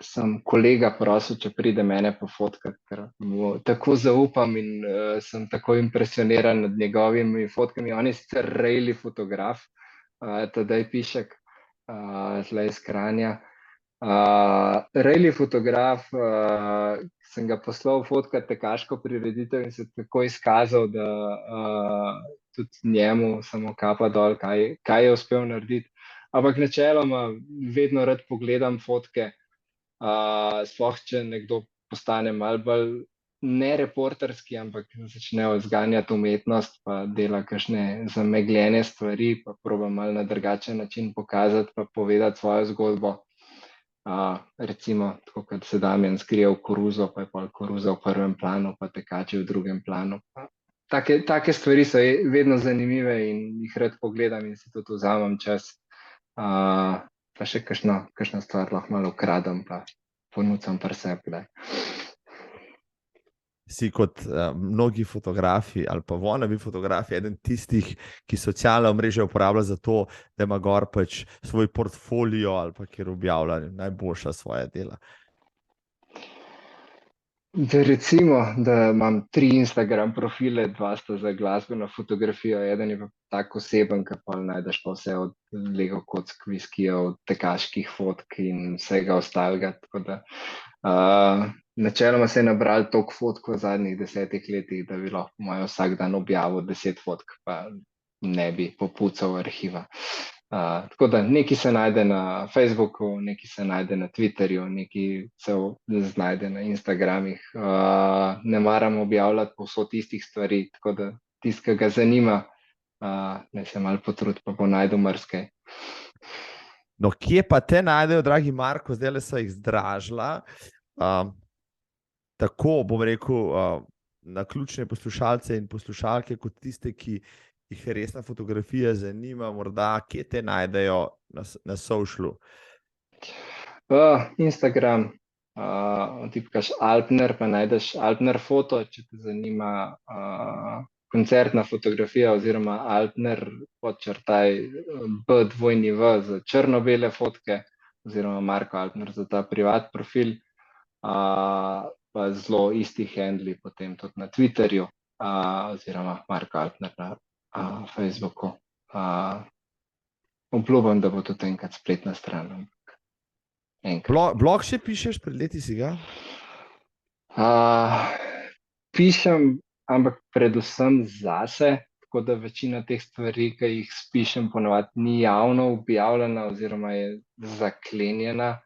sem kolega prosil, če pride mene pofotkati, ker mu tako zaupam in sem tako impresioniran nad njegovimi fotkami. On je sicer rejli fotograf, Tadej Pišek, tule iz Kranja. Rejli fotograf, sem ga poslal fotkat tekaško prireditev in se tako izkazal, da tudi njemu samo kapa dol, kaj je uspel narediti. Ampak načeloma vedno rad pogledam fotke, sploh če nekdo postane malo bolj ne reporterski, ampak začne zganjati umetnost, pa dela kakšne zamegljene stvari, pa proba malo na drugačen način pokazati, pa povedati svojo zgodbo. Recimo, tako kot se Damjan skrije v koruzo, pa je pol koruza v prvem planu, pa tekači v drugem planu. Take stvari so vedno zanimive in jih rad pogledam in si tudi vzamem čas. Pa še kakšno stvar lahko malo ukradem, pa ponucam pri sebi. Si kot mnogi fotografi ali pa wannabe fotografi, eden tistih, ki socialna omrežja uporablja za to, da ima gor pač svoj portfolio ali pa kjer objavlja najboljša svoja dela. Recimo, da imam 3 Instagram profile, 2 sta za glasbeno fotografijo, eden je pa tak oseben, ki pa najdeš pa vse od Lego kock, viskija, od tekaških fotk in vsega ostalega. Tako da načeloma se je nabralo toliko fotk v zadnjih 10 letih, da bi lahko mojo vsak dan objavil 10 fotk, pa ne bi popucal arhiva. Tako da nekaj se najde na Facebooku, nekaj se najde na Twitterju, nekaj se znajde na Instagramih. Ne maram objavljati povsod istih stvari, tako da tisti, ki ga zanima, ne se malo potrudi, pa bo najdel marsikaj. No, kje pa te najdejo, dragi Marko, zdaj le so jih zdražila. Tako bom rekel, na ključne poslušalce in poslušalke, kot tiste, ki jih resna fotografija zanima, morda, kje te najdejo na socialu? Instagram, tipkaš Alpner, pa najdeš Alpner foto, če te zanima koncertna fotografija oziroma Alpner podčrtaj B2V za črno-bele fotke oziroma Marko Alpner za ta privat profil, pa zelo isti handli potem tudi na Twitterju oziroma Marko Alpner na Facebooku. Obljubim, da bo tudi enkrat spletna stran. Blog še pišeš, pred leti si ga? Pišem, ampak predvsem zase, tako da večina teh stvari, ki jih spišem, ponovadi ni javno objavljena oziroma je zaklenjena.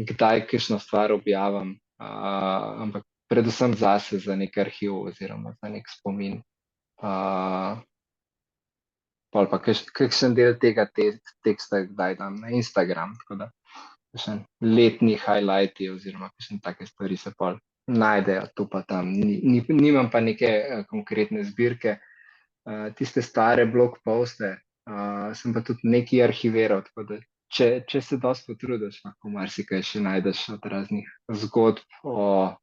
Kdaj kakšno stvar objavim, ampak predvsem zase, za nek arhiv oziroma za nek spomin. Pol pa kakšen del tega teksta kdaj dam na Instagram, tako da kakšen letni highlighti oziroma kakšne take stvari se pol najdejo tu pa tam. Nimam pa neke konkretne zbirke. Tiste stare blog poste sem pa tudi nekaj arhiviral, tako da če se dosti potrudiš, lahko marsikaj še najdeš od raznih zgodb o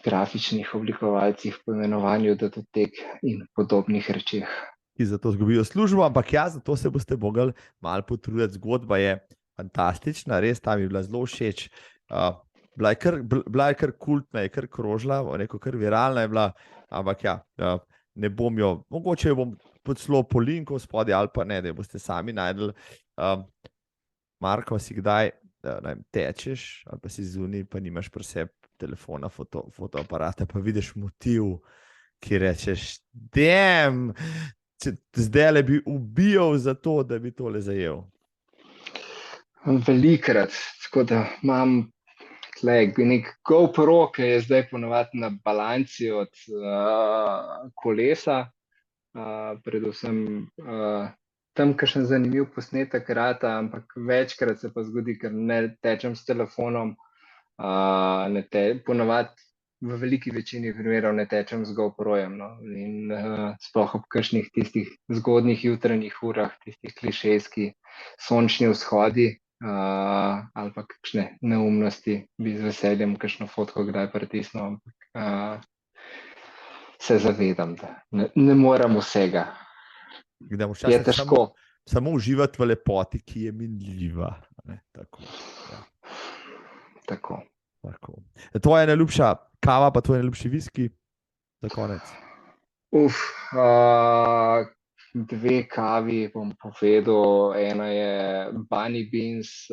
grafičnih oblikovalcih, poimenovanju datotek in podobnih rečeh. Ki za to zgubijo službo, ampak ja, zato se boste mogli malo potruditi. Zgodba je fantastična, res, ta mi je bila zelo všeč. Bila je kar kultna, je kar krožila, neko kar viralna je bila, ampak ja, ne bom jo, mogoče jo bom podslo po linku spodaj ali pa ne, da boste sami najdeli. Marko, si kdaj tečeš ali pa si zunaj, pa nimaš pri sebi telefona, fotoaparata, pa vidiš motiv, ki rečeš, zdaj le bi ubijal za to, da bi tole zajel. Velikrat, tako da imam nek GoPro, ki je zdaj ponovadi na balanci od kolesa, predvsem tam kakšen zanimiv posnetek rata, ampak večkrat se pa zgodi, ker ne tečem s telefonom, ponovadi v veliki večini primerov ne tečem z GoPro-jem, no. In sploh ob kakšnih tistih zgodnjih jutranjih urah, tistih klišejskih sončni vzhodi ali pa kakšne neumnosti, bi z veseljem kakšno fotko kdaj pritisnil, ampak se zavedam, da ne morem vsega. Da moraš Je včasih težko. samo uživati v lepoti, ki je minljiva. Ne, tako, ja, Tako. tako. Tvoja najljubša kava, pa tvoj najljubši viski za konec. Uf, uh, dve kavi bom povedal. Ena je Bunny Beans,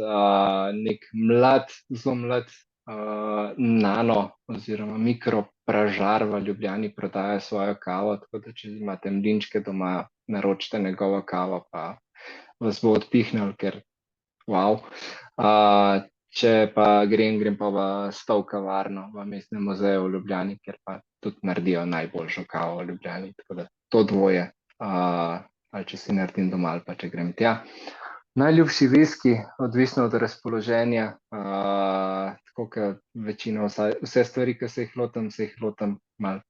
nek zelo mlad nano oziroma mikropražar v Ljubljani prodaja svojo kavo, tako da če imate mlinčke doma, naročite njegovo kavo, pa vas bo odpihnil, ker wow. Če pa grem pa v Stov kavarno v Mestnem muzeju v Ljubljani, ker pa tudi naredijo najboljšo kavo v Ljubljani. Tako da to dvoje, ali če si naredim doma, ali pa če grem tja. Najljubši viski, odvisno od razpoloženja, tako kot večina, vse stvari, ki se jih lotam malo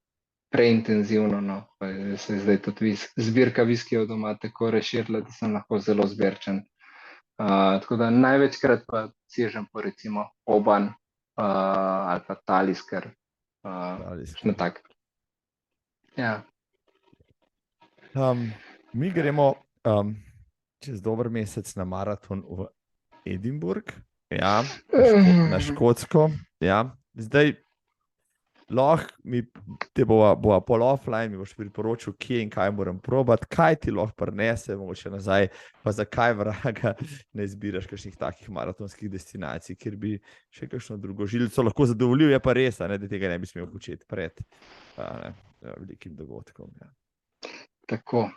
preintenzivno. No. Se je zdaj tudi zbirka viskijev doma tako razširila, da sem lahko zelo zberčen. Tako da največkrat pa sežem po recimo Oban ali pa Talisker. Na tak. Ja. Mi gremo čez dober mesec na maraton v Edinburgh, ja, na Škotsko. Ja. Zdaj, lahko te bova pol offline, mi boš priporočil, kje in kaj moram probati, kaj ti lahko prinese, mogoče nazaj, pa zakaj vraga ne izbiraš kakšnih takih maratonskih destinacij, kjer bi še kakšno drugo žilico lahko zadovoljil, je pa res, da tega ne bi smel početi pred velikim dogodkom. Ja. Tako.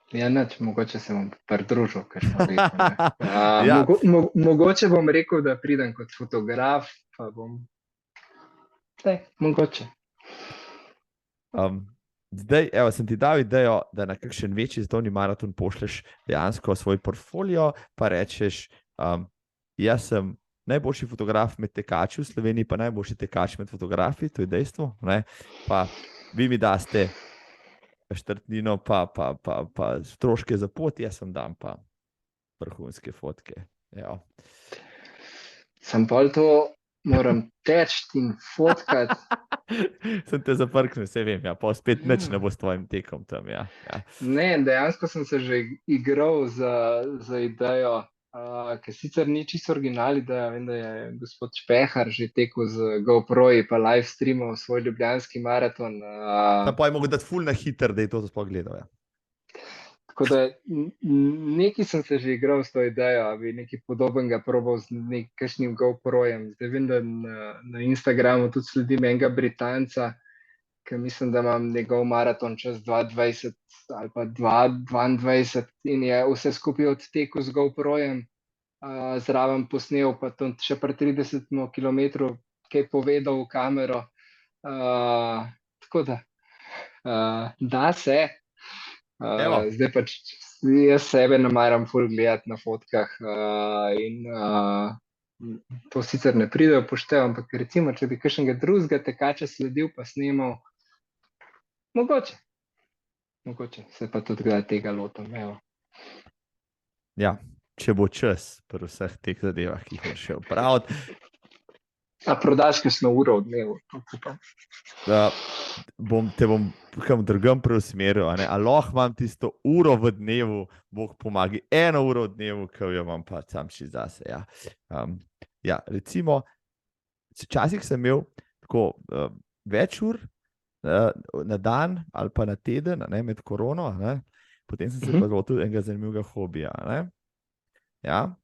Ja, mogoče se bom pridružil, Ja. mogoče bom rekel, da pridem kot fotograf, pa bom mogoče. Zdaj, evo, sem ti dal idejo, da na kakšen večji svetovni maraton pošleš dejansko svoj portfolio, pa rečeš, jaz sem najboljši fotograf med tekači v Sloveniji, pa najboljši tekač med fotografi, to je dejstvo, ne? Pa vi mi daste štartnino, pa stroške za pot, jaz sem dam pa vrhunske fotke. Ja. Sem pa to moram teči in fotkati. Sem te zaprknil, vse vem, ja, pa spet nič ne bo s tvojim tekom tam. Ja. Ne, dejansko sem se že igral za idejo, ker sicer ni čisto original ideja, vem, da je gospod Špehar že tekel z GoPro-ji pa live streamal svoj ljubljanski maraton. Tam pa je mogel dati ful na hiter, da je to sploh gledal. Ja. Tako da nekaj sem se že igral s to idejo, da bi nekaj podobnega probal z nekakšnim GoPro-jem. Zdaj vem, da na Instagramu tudi sledim enega Britanca, ki mislim, da imam njegov maraton čez 2020 ali pa 2022 in je vse skupaj odtekel z GoPro-jem, zraven posnel, pa tudi še pri 30 km kaj povedal v kamero. Tako da, da se. Zdaj pač jaz sebe ne maram ful gledati na fotkah in to sicer ne pride v poštev, ampak recimo, če bi kakšnega drugega tekača sledil pa snemal, mogoče se pa tudi kdaj tega lotam. Ja, če bo čas pri vseh teh zadevah, ki jih moraš še opraviti. A prodaš kakšno uro v dnevu? Te bom kam drugam preusmeril, a lahko imam tisto uro v dnevu, Bog pomagi, 1 uro v dnevu, ki jo imam pa sam še zase. Ja, recimo, včasih sem imel tako več ur na dan ali pa na teden, med korono, potem sem se pa lotil enega zanimivega hobija. Ja,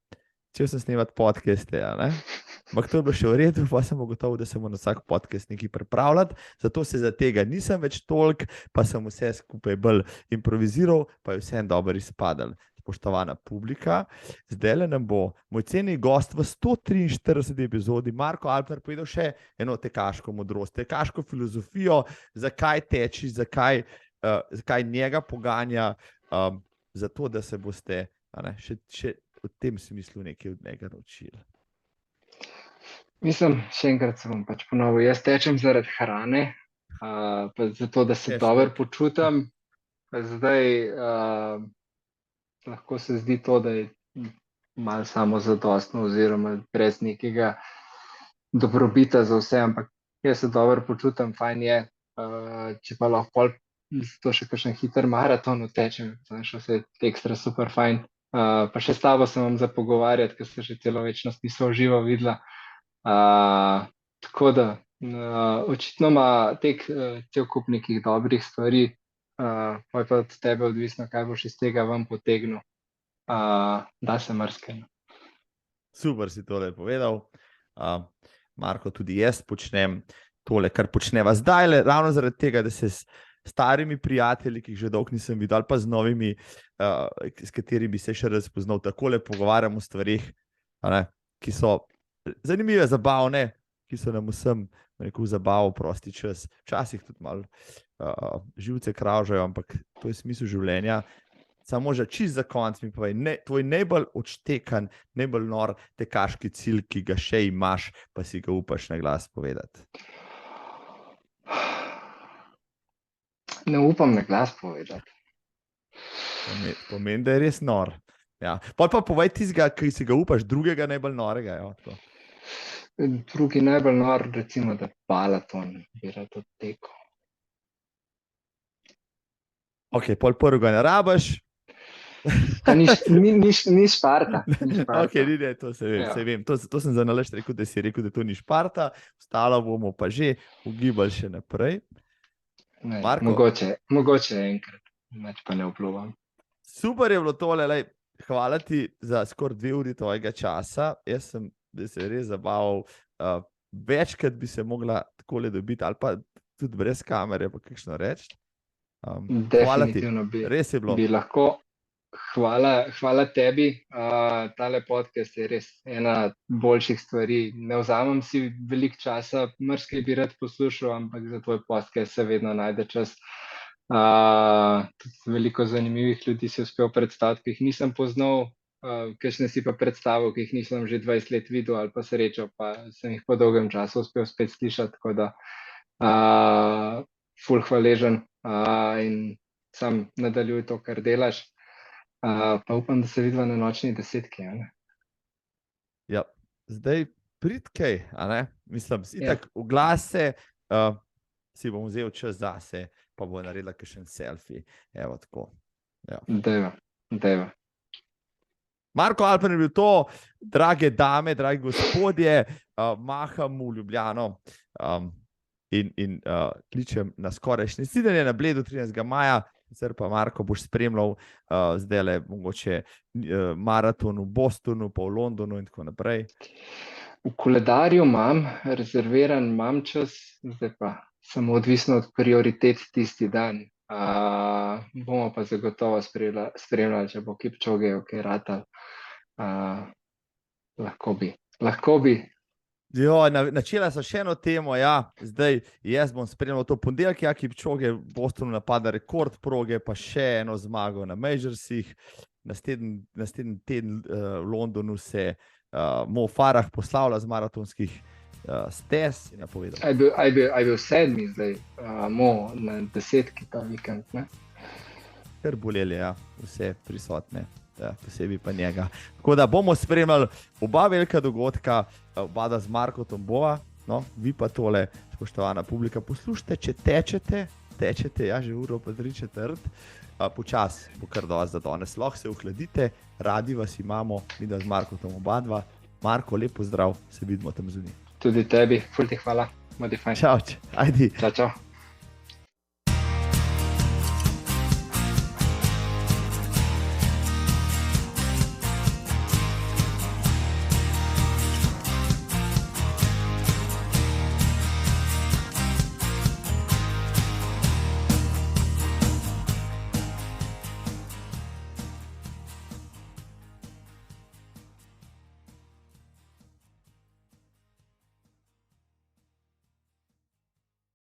začel sem snemati podcaste, ampak to je bilo še v redu, pa sem ugotovil, da se moram na vsak podcast nekaj pripravljati, zato se za tega nisem več toliko, pa sem vse skupaj bolj improviziral, pa je vsem dobro izpadalo. Spoštovana publika, zdaj nam bo moj cenjeni gost v 143. epizodi, Marko Alpner, povedal še eno tekaško modrost, tekaško filozofijo, zakaj teči, zakaj njega poganja, zato, da se boste še v tem smislu nekaj od njega naučili. Mislim, še enkrat se bom pač ponovil, jaz tečem zaradi hrane, pa zato, da se dobro počutim. Zdaj lahko se zdi to, da je malo samozadostno oziroma brez nekega dobrobita za vse, ampak jaz se dobro počutim, fajn je, če pa lahko pol to še kakšen hiter maraton utečem, znaš, vse ekstra super fajn. Pa še s tabo se imam za pogovarjati, ker se že celo večnost nisva v živo videla. Tako da, očitno ima tek cel kup nekih dobrih stvari, pa je pa od tebe odvisno, kaj boš iz tega ven potegnil. Da se marsikaj. Super si tole povedal. Marko, tudi jaz počnem tole, kar počneva zdaj, ravno zaradi tega, da se s starimi prijatelji, ki jih že dolgo nisem videl, ali pa z novimi, s katerimi se še razpoznal, takole pogovarjamo o stvarih, ki so zanimive, zabavne, ki so nam vsem rekel zabavo, prosti čas. Včasih tudi malo živce kravžajo, ampak to je smisel življenja. Samo že čist za konc mi povej, tvoj najbolj odštekan, najbolj nor tekaški cilj, ki ga še imaš, pa si ga upaš na glas povedati. Ne upam na glas povedati. Pomeni, da je res nor. Ja. Pa povej tistega, ki si ga upaš, drugega najbolj norega. Jo, drugi najbolj nor, recimo, da Balaton bi rad odtekel. Ok, pol prvega ne rabiš. Ni Šparta. Ok, ne, to se vem, se vem. To sem za nalašč rekel, da si rekel, da to ni Šparta. Ostalo bomo pa že ugibali še naprej. Ne, mogoče enkrat, neč pa ne vpluvam. Super je bilo tole, hvala ti za skoraj 2 uri tvojega časa. Jaz sem se res zabaval. Večkrat bi se mogla takole dobiti, ali pa tudi brez kamere, pa kakšno reči. Definitivno res je bilo. Bi lahko. Hvala tebi. Tale podcast je res ena boljših stvari. Ne vzamem si veliko časa, marsikaj bi rad poslušal, ampak za tvoj podcast se vedno najde čas. Tudi veliko zanimivih ljudi si uspel predstaviti, ki jih nisem poznal, kakšne si pa predstavil, ki jih nisem že 20 let videl ali pa srečal, pa sem jih po dolgem času uspel spet slišati, tako da ful hvaležen in sam nadaljuj to, kar delaš. Pa upam, da se vidiva na nočni 10-ki. Ja, zdaj prid kaj, mislim, itak v glase si bom vzel čas zase, pa bo naredila kakšen selfie. Evo tako. Ja. Dejva. Marko Alpen je bil to, drage dame, dragi gospodje, maham v Ljubljano in kličem na skorajšnje sidenje na Bledu 13. maja. Sicer pa Marko boš spremljal zdajle mogoče maraton v Bostonu, pa v Londonu in tako naprej. V koledarju imam rezerviran, imam čas, zdaj pa samo odvisno od prioritet tisti dan. Bomo pa zagotovo spremljali, če bo Kipchoge ok ratal. Lahko bi. Jo, načela so še eno temo, zdaj jaz bom spremljal to ponedeljek, Kipchoge v Bostonu napada rekord proge, pa še eno zmago na Majorsih. Naslednji teden v Londonu se Mo Farah poslavlja z maratonskih stez in napovedal. Aj bil 7. zdaj, Mo na 10-ki ta vikend, ne? Ker boleli, vse prisotne. Posebej pa njega. Tako da bomo spremljali oba velika dogodka, oba z Markotom bova, vi pa tole, spoštovana publika, poslušajte, če tečete, že uro pa 3/4, počas bo kar dosti za danes. Lahko se ohladite, radi vas imamo, vidva z Markotom oba dva. Marko, lep pozdrav, se vidimo tam zunaj. Tudi tebi, ful ti hvala, modi fajn. Čau, ajdi. Čau.